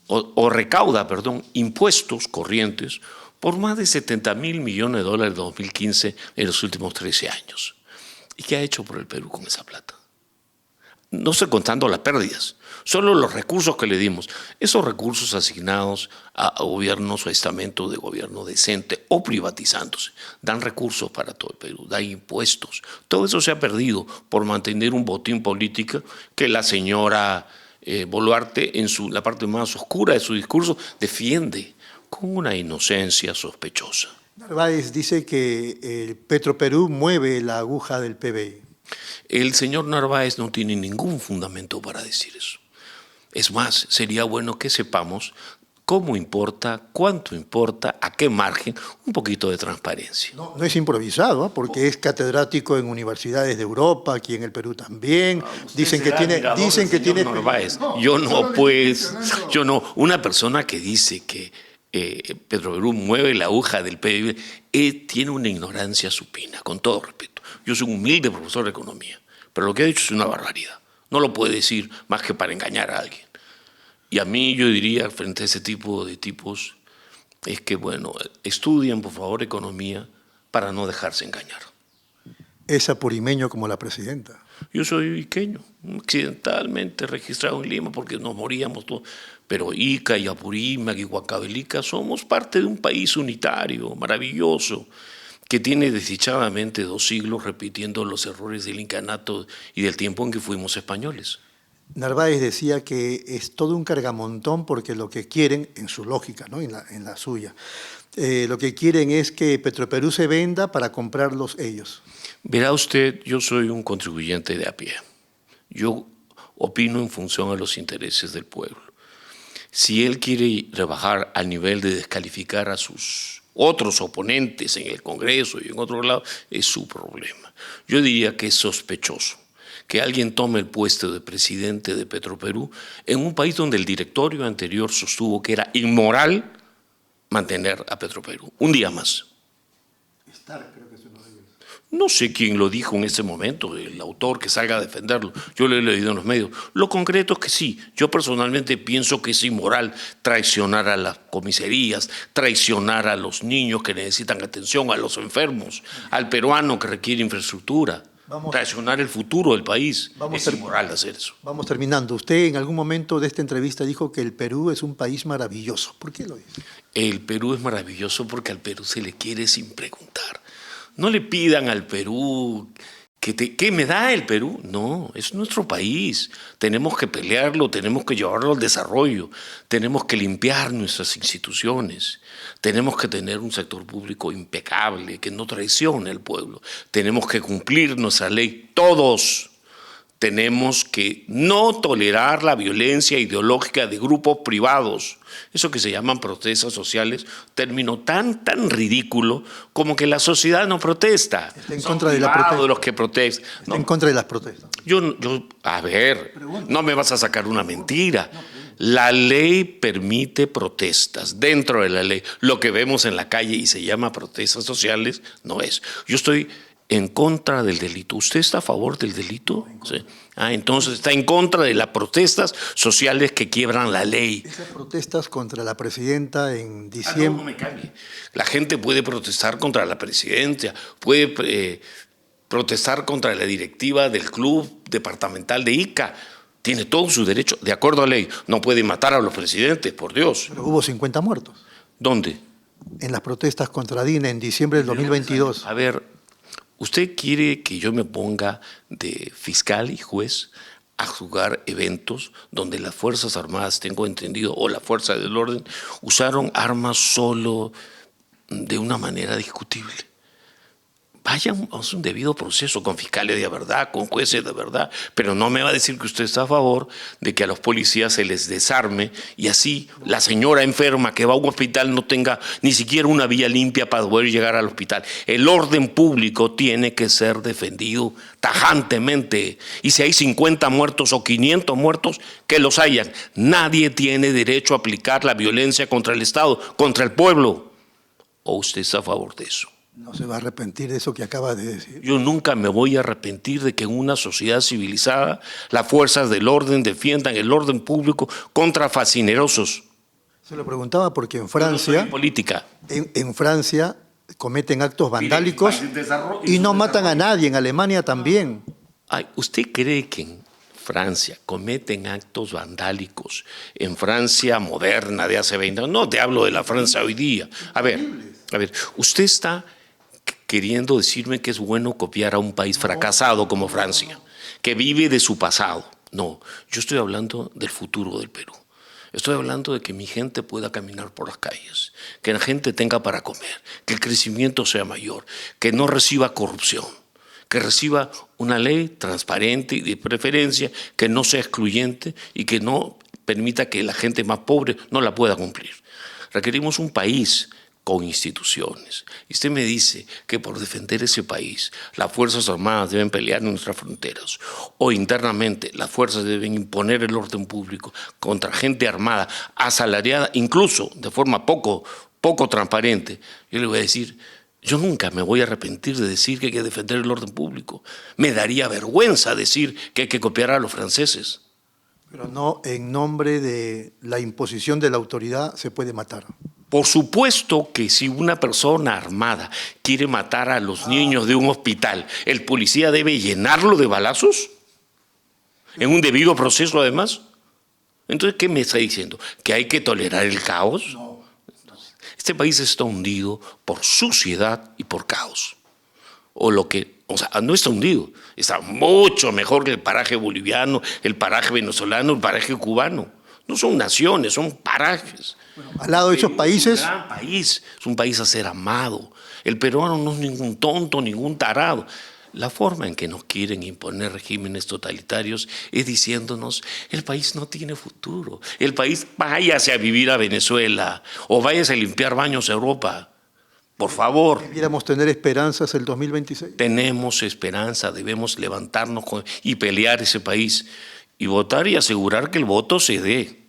o recauda, impuestos corrientes por más de $70.000 millones en 2015 en los últimos 13 años. ¿Y qué ha hecho por el Perú con esa plata? No estoy contando las pérdidas, solo los recursos que le dimos. Esos recursos asignados a gobiernos o estamentos de gobierno decente o privatizándose, dan recursos para todo el Perú, dan impuestos. Todo eso se ha perdido por mantener un botín político que la señora Boluarte, en la parte más oscura de su discurso, defiende con una inocencia sospechosa. Narváez dice que Petroperú mueve la aguja del PBI. El señor Narváez no tiene ningún fundamento para decir eso. Es más, sería bueno que sepamos cómo importa, cuánto importa, a qué margen, un poquito de transparencia. No es improvisado, porque es catedrático en universidades de Europa, aquí en el Perú también. Dicen que tiene Narváez. Una persona que dice que Petroperú mueve la aguja del PIB, tiene una ignorancia supina, con todo respeto. Yo soy un humilde profesor de economía, pero lo que ha dicho es una barbaridad. No lo puede decir más que para engañar a alguien. Y a mí yo diría, frente a ese tipo de tipos, es que, estudien por favor economía para no dejarse engañar. Es apurimeño como la presidenta. Yo soy iqueño, accidentalmente registrado en Lima porque nos moríamos todos. Pero Ica y Apurímac y Huancavelica somos parte de un país unitario, maravilloso, que tiene desdichadamente 2 siglos repitiendo los errores del incanato y del tiempo en que fuimos españoles. Narváez decía que es todo un cargamontón porque lo que quieren, en su lógica, ¿no? en la suya, lo que quieren es que Petroperú se venda para comprarlos ellos. Verá usted, yo soy un contribuyente de a pie. Yo opino en función a los intereses del pueblo. Si él quiere rebajar al nivel de descalificar a sus otros oponentes en el Congreso y en otro lado, es su problema. Yo diría que es sospechoso que alguien tome el puesto de presidente de Petroperú en un país donde el directorio anterior sostuvo que era inmoral mantener a Petroperú. Un día más. No sé quién lo dijo en ese momento, el autor que salga a defenderlo. Yo lo he leído en los medios. Lo concreto es que sí, yo personalmente pienso que es inmoral traicionar a las comisarías, traicionar a los niños que necesitan atención, a los enfermos, al peruano que requiere infraestructura, traicionar el futuro del país. Es inmoral hacer eso. Vamos terminando. Usted en algún momento de esta entrevista dijo que el Perú es un país maravilloso. ¿Por qué lo dice? El Perú es maravilloso porque al Perú se le quiere sin preguntar. No le pidan al Perú, ¿qué me da el Perú? No, es nuestro país. Tenemos que pelearlo, tenemos que llevarlo al desarrollo, tenemos que limpiar nuestras instituciones, tenemos que tener un sector público impecable, que no traicione al pueblo. Tenemos que cumplir nuestra ley, todos Tenemos que no tolerar la violencia ideológica de grupos privados. Eso que se llaman protestas sociales, término tan ridículo como que la sociedad no protesta. Está en contra de la protesta. Los que protestan. Está en contra de las protestas. A ver, no me vas a sacar una mentira. La ley permite protestas dentro de la ley. Lo que vemos en la calle y se llama protestas sociales no es. Yo estoy en contra del delito. ¿Usted está a favor del delito? Sí. Entonces está en contra de las protestas sociales que quiebran la ley. Esas protestas contra la presidenta en diciembre. No me cambie. La gente puede protestar contra la presidencia, puede protestar contra la directiva del club departamental de Ica. Tiene todo su derecho, de acuerdo a ley. No puede matar a los presidentes, por Dios. Pero hubo 50 muertos. ¿Dónde? En las protestas contra DINA en diciembre del 2022. A ver, ¿usted quiere que yo me ponga de fiscal y juez a juzgar eventos donde las Fuerzas Armadas, tengo entendido, o la Fuerza del Orden, usaron armas solo de una manera discutible? Vayan a un debido proceso con fiscales de verdad, con jueces de verdad, pero no me va a decir que usted está a favor de que a los policías se les desarme y así la señora enferma que va a un hospital no tenga ni siquiera una vía limpia para poder llegar al hospital. El orden público tiene que ser defendido tajantemente, y si hay 50 muertos o 500 muertos, que los hayan. Nadie tiene derecho a aplicar la violencia contra el Estado, contra el pueblo. ¿O usted está a favor de eso? No se va a arrepentir de eso que acaba de decir. Yo nunca me voy a arrepentir de que en una sociedad civilizada las fuerzas del orden defiendan el orden público contra fascinerosos. Se lo preguntaba porque en Francia, política. En Francia cometen actos vandálicos y no matan a nadie. En Alemania también. ¿Usted cree que en Francia cometen actos vandálicos? En Francia moderna de hace 20 años. No te hablo de la Francia hoy día. A ver, usted está queriendo decirme que es bueno copiar a un país fracasado como Francia, que vive de su pasado. No, yo estoy hablando del futuro del Perú. Estoy hablando de que mi gente pueda caminar por las calles, que la gente tenga para comer, que el crecimiento sea mayor, que no reciba corrupción, que reciba una ley transparente y de preferencia, que no sea excluyente y que no permita que la gente más pobre no la pueda cumplir. Requerimos un país con instituciones. Y usted me dice que por defender ese país las Fuerzas Armadas deben pelear en nuestras fronteras, o internamente las fuerzas deben imponer el orden público contra gente armada, asalariada, incluso de forma poco transparente. Yo le voy a decir, yo nunca me voy a arrepentir de decir que hay que defender el orden público. Me daría vergüenza decir que hay que copiar a los franceses. Pero no en nombre de la imposición de la autoridad se puede matar. Por supuesto que si una persona armada quiere matar a los niños de un hospital, ¿el policía debe llenarlo de balazos? ¿En un debido proceso además? Entonces, ¿qué me está diciendo? ¿Que hay que tolerar el caos? No. Este país está hundido por suciedad y por caos. No está hundido, está mucho mejor que el paraje boliviano, el paraje venezolano, el paraje cubano. No son naciones, son parajes. Bueno, al lado de esos países. Es un gran país, es un país a ser amado. El peruano no es ningún tonto, ningún tarado. La forma en que nos quieren imponer regímenes totalitarios es diciéndonos: el país no tiene futuro. El país, váyase a vivir a Venezuela o váyase a limpiar baños a Europa. Por favor. ¿Debiéramos tener esperanzas el 2026? Tenemos esperanza, debemos levantarnos y pelear ese país y votar y asegurar que el voto se dé.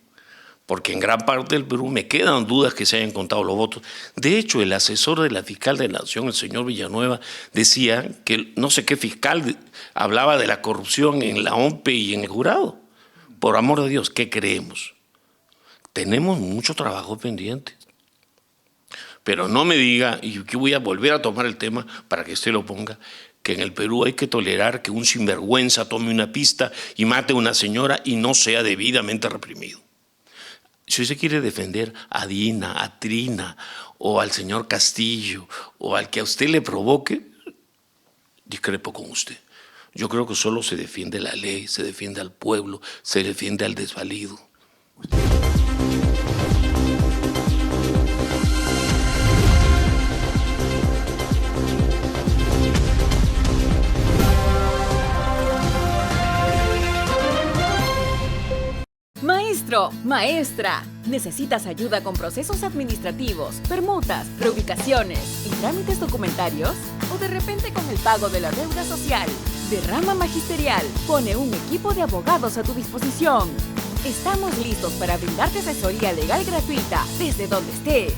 Porque en gran parte del Perú me quedan dudas que se hayan contado los votos. De hecho, el asesor de la fiscal de la Nación, el señor Villanueva, decía que no sé qué fiscal hablaba de la corrupción en la OMPE y en el jurado. Por amor de Dios, ¿qué creemos? Tenemos mucho trabajo pendiente. Pero no me diga, y que voy a volver a tomar el tema para que usted lo ponga, que en el Perú hay que tolerar que un sinvergüenza tome una pista y mate a una señora y no sea debidamente reprimido. Si usted quiere defender a Dina, a Trina, o al señor Castillo, o al que a usted le provoque, discrepo con usted. Yo creo que solo se defiende la ley, se defiende al pueblo, se defiende al desvalido. Maestro, maestra, ¿necesitas ayuda con procesos administrativos, permutas, reubicaciones y trámites documentarios? ¿O de repente con el pago de la deuda social? De Rama Magisterial pone un equipo de abogados a tu disposición. Estamos listos para brindarte asesoría legal gratuita desde donde estés.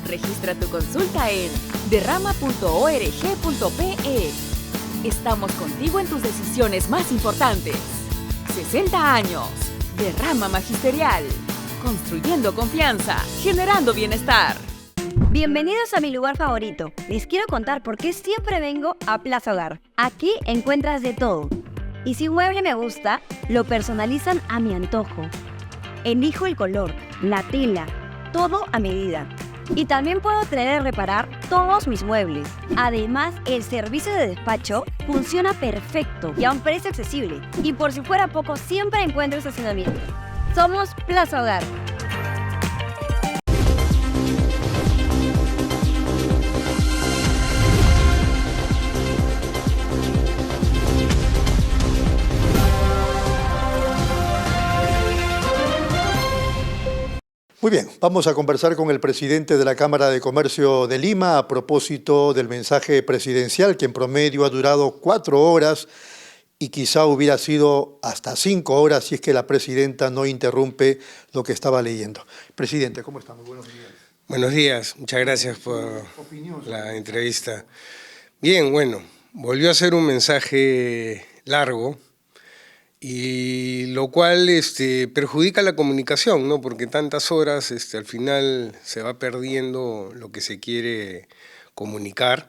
Registra tu consulta en derrama.org.pe. Estamos contigo en tus decisiones más importantes. 60 años. De Rama Magisterial. Construyendo confianza, generando bienestar. Bienvenidos a mi lugar favorito. Les quiero contar por qué siempre vengo a Plaza Hogar. Aquí encuentras de todo. Y si un mueble me gusta, lo personalizan a mi antojo. Elijo el color, la tela, todo a medida. Y también puedo traer a reparar todos mis muebles. Además, el servicio de despacho funciona perfecto y a un precio accesible. Y por si fuera poco, siempre encuentro estacionamiento. Somos Plaza Hogar. Muy bien, vamos a conversar con el presidente de la Cámara de Comercio de Lima a propósito del mensaje presidencial que en promedio ha durado 4 horas y quizá hubiera sido hasta 5 horas si es que la presidenta no interrumpe lo que estaba leyendo. Presidente, ¿cómo está? Muy buenos días. Buenos días, muchas gracias por la entrevista. Bien, bueno, volvió a ser un mensaje largo, y lo cual perjudica la comunicación, ¿no? Porque tantas horas al final se va perdiendo lo que se quiere comunicar.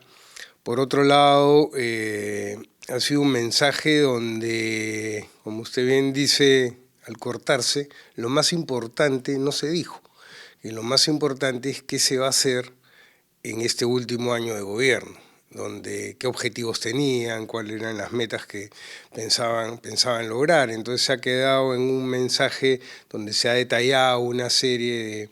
Por otro lado, ha sido un mensaje donde, como usted bien dice, al cortarse, lo más importante no se dijo. Y lo más importante es qué se va a hacer en este último año de gobierno, donde qué objetivos tenían, cuáles eran las metas que pensaban lograr. Entonces se ha quedado en un mensaje donde se ha detallado una serie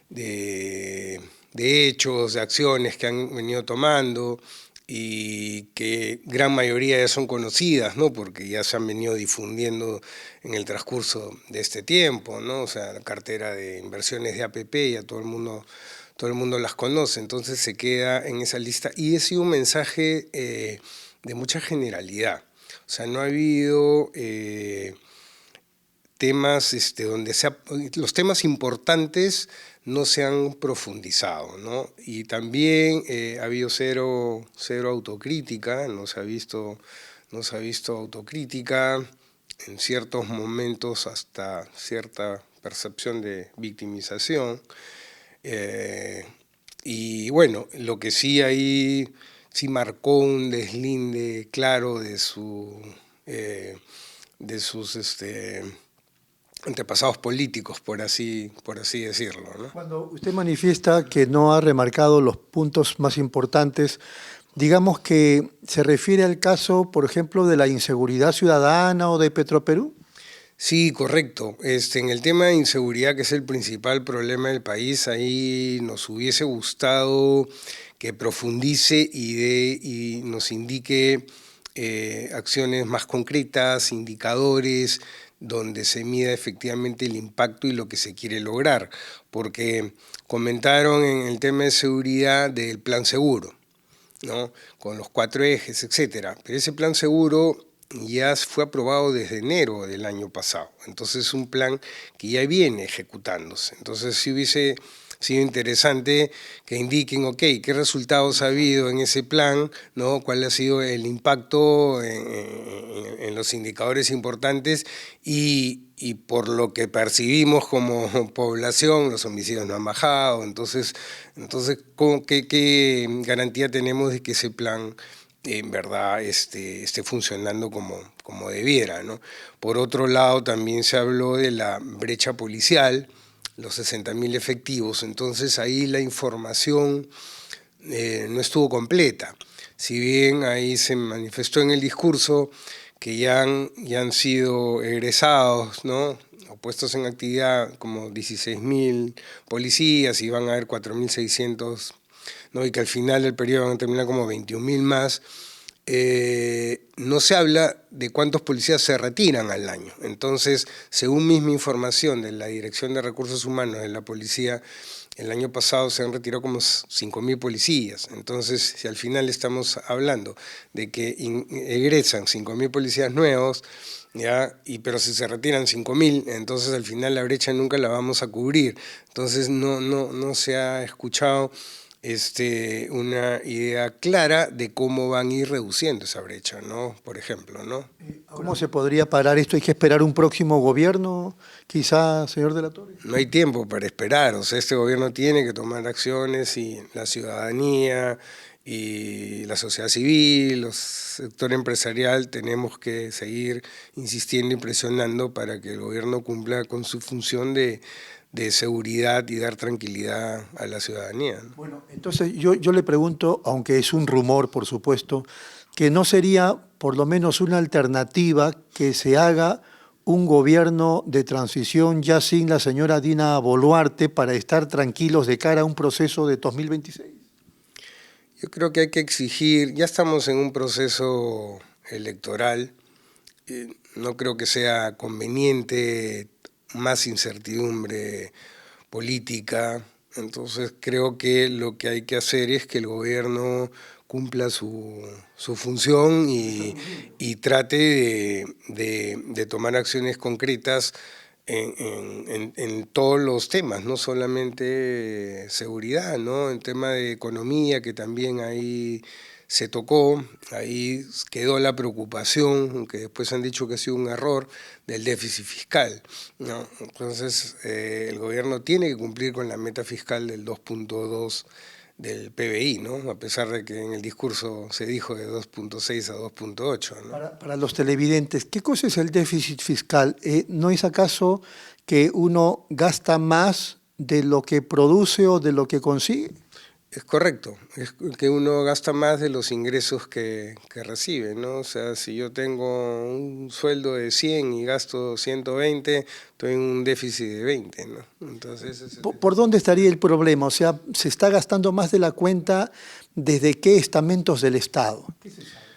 de hechos, de acciones que han venido tomando y que gran mayoría ya son conocidas, ¿no? Porque ya se han venido difundiendo en el transcurso de este tiempo, ¿no? O sea, la cartera de inversiones de APP, ya todo el mundo las conoce, entonces se queda en esa lista. Y ha sido un mensaje de mucha generalidad. O sea, no ha habido temas donde los temas importantes no se han profundizado, ¿no? Y también ha habido cero autocrítica, no se ha visto autocrítica, en ciertos momentos hasta cierta percepción de victimización. Y bueno, lo que sí ahí sí marcó un deslinde claro de sus antepasados políticos, por así decirlo, ¿no? Cuando usted manifiesta que no ha remarcado los puntos más importantes, digamos que se refiere al caso, por ejemplo, de la inseguridad ciudadana o de Petroperú. Sí, correcto. En el tema de inseguridad, que es el principal problema del país, ahí nos hubiese gustado que profundice y nos indique acciones más concretas, indicadores, donde se mida efectivamente el impacto y lo que se quiere lograr. Porque comentaron en el tema de seguridad del plan seguro, ¿no? Con los 4 ejes, etcétera. Pero ese plan seguro ya fue aprobado desde enero del año pasado. Entonces es un plan que ya viene ejecutándose. Entonces sí hubiese sido interesante que indiquen, ok, qué resultados ha habido en ese plan, ¿no? Cuál ha sido el impacto en los indicadores importantes y por lo que percibimos como población, los homicidios no han bajado. Entonces ¿qué garantía tenemos de que ese plan en verdad esté funcionando como debiera, ¿no? Por otro lado, también se habló de la brecha policial, los 60.000 efectivos, entonces ahí la información no estuvo completa. Si bien ahí se manifestó en el discurso que ya han sido egresados, ¿no? O puestos en actividad como 16.000 policías y van a haber 4.600, ¿no? Y que al final del periodo van a terminar como 21.000 más. no se habla de cuántos policías se retiran al año. Entonces, según misma información de la Dirección de Recursos Humanos de la Policía, el año pasado se han retirado como 5.000 policías. Entonces, si al final estamos hablando de que egresan 5.000 policías nuevos, ¿ya? Pero si se retiran 5.000, entonces al final la brecha nunca la vamos a cubrir. Entonces no se ha escuchado una idea clara de cómo van a ir reduciendo esa brecha, ¿no? Por ejemplo, ¿no? ¿Cómo se podría parar esto? ¿Hay que esperar un próximo gobierno, quizá, señor de la Torre? No hay tiempo para esperar, o sea, este gobierno tiene que tomar acciones y la ciudadanía y la sociedad civil, el sector empresarial, tenemos que seguir insistiendo y presionando para que el gobierno cumpla con su función de seguridad y dar tranquilidad a la ciudadanía, ¿no? Bueno, entonces yo le pregunto, aunque es un rumor, por supuesto, que no sería por lo menos una alternativa que se haga un gobierno de transición ya sin la señora Dina Boluarte para estar tranquilos de cara a un proceso de 2026. Yo creo que hay que exigir, ya estamos en un proceso electoral, no creo que sea conveniente más incertidumbre política, entonces creo que lo que hay que hacer es que el gobierno cumpla su función y trate de tomar acciones concretas en todos los temas, no solamente seguridad, ¿no? En tema de economía, que también ahí se tocó, ahí quedó la preocupación, aunque después han dicho que ha sido un error, del déficit fiscal, ¿no? Entonces, el gobierno tiene que cumplir con la meta fiscal del 2.2 del PBI, ¿no? A pesar de que en el discurso se dijo de 2.6 a 2.8, ¿no? Para los televidentes, ¿qué cosa es el déficit fiscal? ¿No es acaso que uno gasta más de lo que produce o de lo que consigue? Es correcto, es que uno gasta más de los ingresos que recibe, ¿no? O sea, si yo tengo un sueldo de 100 y gasto 120, estoy en un déficit de 20, ¿no? Entonces, ¿Por dónde estaría el problema? O sea, ¿se está gastando más de la cuenta desde qué estamentos del Estado? ¿Qué se sabe?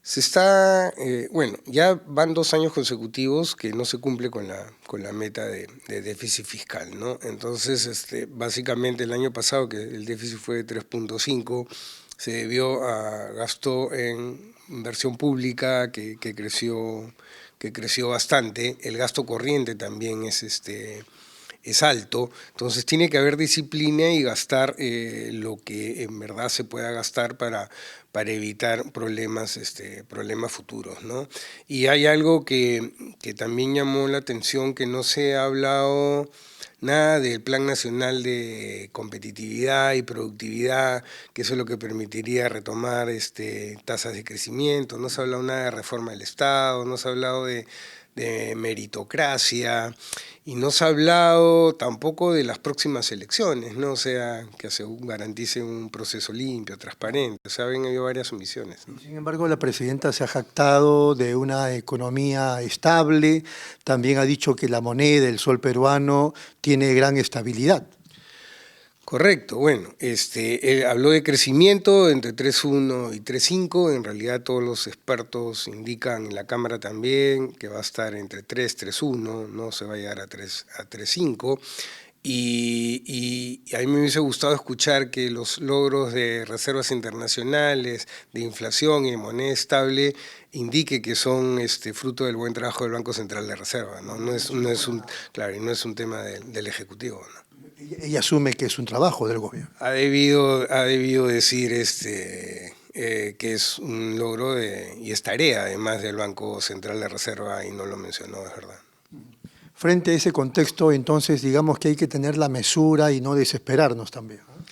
Se está, bueno, ya van 2 años consecutivos que no se cumple con la meta de déficit fiscal, ¿no? Entonces, básicamente el año pasado, que el déficit fue de 3.5, se debió a gasto en inversión pública que creció bastante. El gasto corriente también es alto, entonces tiene que haber disciplina y gastar lo que en verdad se pueda gastar para evitar problemas futuros, ¿no? Y hay algo que también llamó la atención, que no se ha hablado nada del Plan Nacional de Competitividad y Productividad, que eso es lo que permitiría retomar tasas de crecimiento. No se ha hablado nada de reforma del Estado, no se ha hablado de meritocracia, y no se ha hablado tampoco de las próximas elecciones, ¿no? O sea, que garantice un proceso limpio, transparente. O sea, habían habido varias omisiones, ¿no? Sin embargo, la presidenta se ha jactado de una economía estable, también ha dicho que la moneda, el sol peruano, tiene gran estabilidad. Correcto, bueno, él habló de crecimiento entre 3.1 y 3.5, en realidad todos los expertos indican, en la Cámara también, que va a estar entre 3, 3.1, no se va a llegar a 3.5, y a mí me hubiese gustado escuchar que los logros de reservas internacionales, de inflación y de moneda estable, indique que son fruto del buen trabajo del Banco Central de Reserva, ¿no? No es un tema del Ejecutivo, ¿no? Ella asume que es un trabajo del gobierno. Ha debido decir que es un logro y es tarea además del Banco Central de Reserva, y no lo mencionó, es verdad. Frente a ese contexto, entonces, digamos que hay que tener la mesura y no desesperarnos también, ¿no?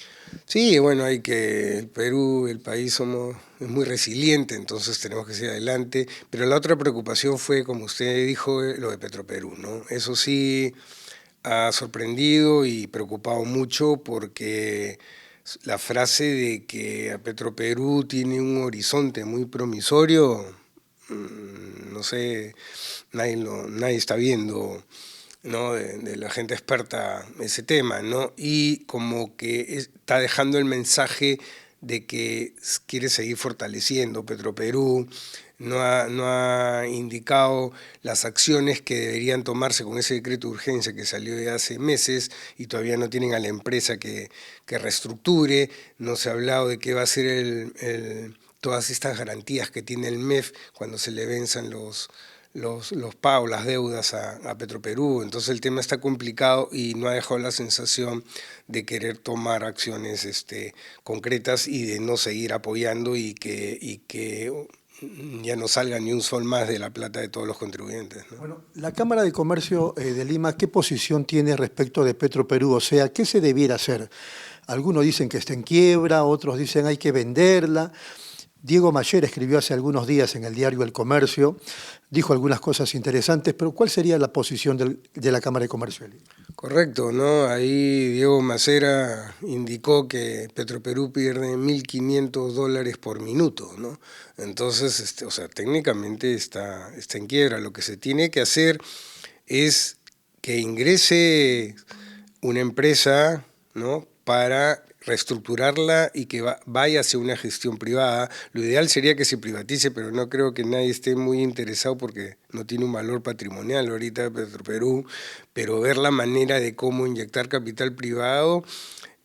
Sí, bueno, el Perú, el país es muy resiliente, entonces tenemos que seguir adelante, pero la otra preocupación fue, como usted dijo, lo de Petroperú, ¿no? Eso sí ha sorprendido y preocupado mucho, porque la frase de que a Petroperú tiene un horizonte muy promisorio, no sé, nadie está viendo, ¿no? de la gente experta ese tema, ¿no? Y como que está dejando el mensaje de que quiere seguir fortaleciendo Petroperú, no ha indicado las acciones que deberían tomarse con ese decreto de urgencia que salió de hace meses y todavía no tienen a la empresa que reestructure, no se ha hablado de qué va a ser todas estas garantías que tiene el MEF cuando se le venzan los pagos, las deudas a Petroperú. Entonces el tema está complicado y no ha dejado la sensación de querer tomar acciones concretas y de no seguir apoyando y que ya no salga ni un sol más de la plata de todos los contribuyentes, ¿no? Bueno, la Cámara de Comercio de Lima, ¿qué posición tiene respecto de Petroperú? O sea, ¿qué se debiera hacer? Algunos dicen que está en quiebra, otros dicen hay que venderla. Diego Mayer escribió hace algunos días en el diario El Comercio, dijo algunas cosas interesantes, pero ¿cuál sería la posición de la Cámara de Comercio de Lima? Correcto, ¿no? Ahí Diego Macera indicó que Petroperú pierde $1.500 por minuto, ¿no? Entonces, o sea, técnicamente está en quiebra. Lo que se tiene que hacer es que ingrese una empresa, ¿no?, para reestructurarla y que vaya hacia una gestión privada. Lo ideal sería que se privatice, pero no creo que nadie esté muy interesado porque no tiene un valor patrimonial ahorita Petroperú, pero ver la manera de cómo inyectar capital privado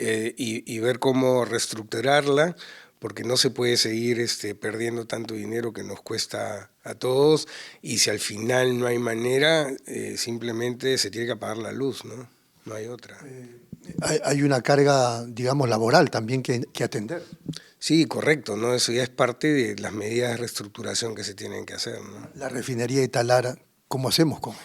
y ver cómo reestructurarla, porque no se puede seguir perdiendo tanto dinero que nos cuesta a todos, y si al final no hay manera, simplemente se tiene que apagar la luz, ¿no? No hay otra. Hay una carga, digamos, laboral también que atender. Sí, correcto, ¿no? Eso ya es parte de las medidas de reestructuración que se tienen que hacer, ¿no? La refinería de Talara, ¿cómo hacemos con eso?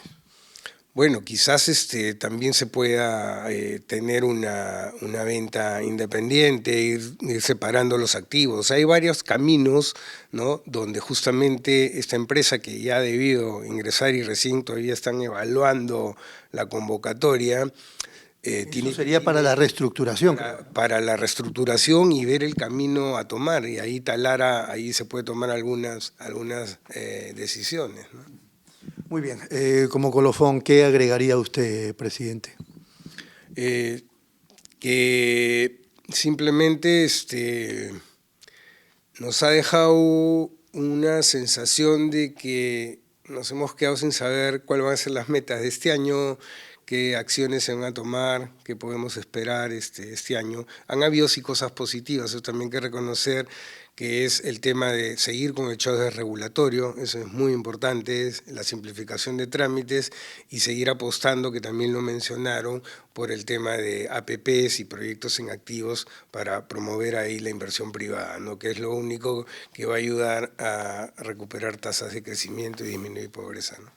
Bueno, quizás también se pueda tener una venta independiente, ir separando los activos. Hay varios caminos, ¿no?, donde justamente esta empresa que ya ha debido ingresar y recién todavía están evaluando la convocatoria. Eso sería para la reestructuración. Para la reestructuración y ver el camino a tomar. Y ahí Talara, ahí se puede tomar algunas decisiones, ¿no? Muy bien. Como colofón, ¿qué agregaría usted, presidente? Que simplemente nos ha dejado una sensación de que nos hemos quedado sin saber cuáles van a ser las metas de este año, qué acciones se van a tomar, qué podemos esperar este año. Han habido sí cosas positivas, eso también hay que reconocer, que es el tema de seguir con el choque regulatorio, eso es muy importante, es la simplificación de trámites y seguir apostando, que también lo mencionaron, por el tema de APPs y proyectos en activos para promover ahí la inversión privada, ¿no?, que es lo único que va a ayudar a recuperar tasas de crecimiento y disminuir pobreza, ¿no?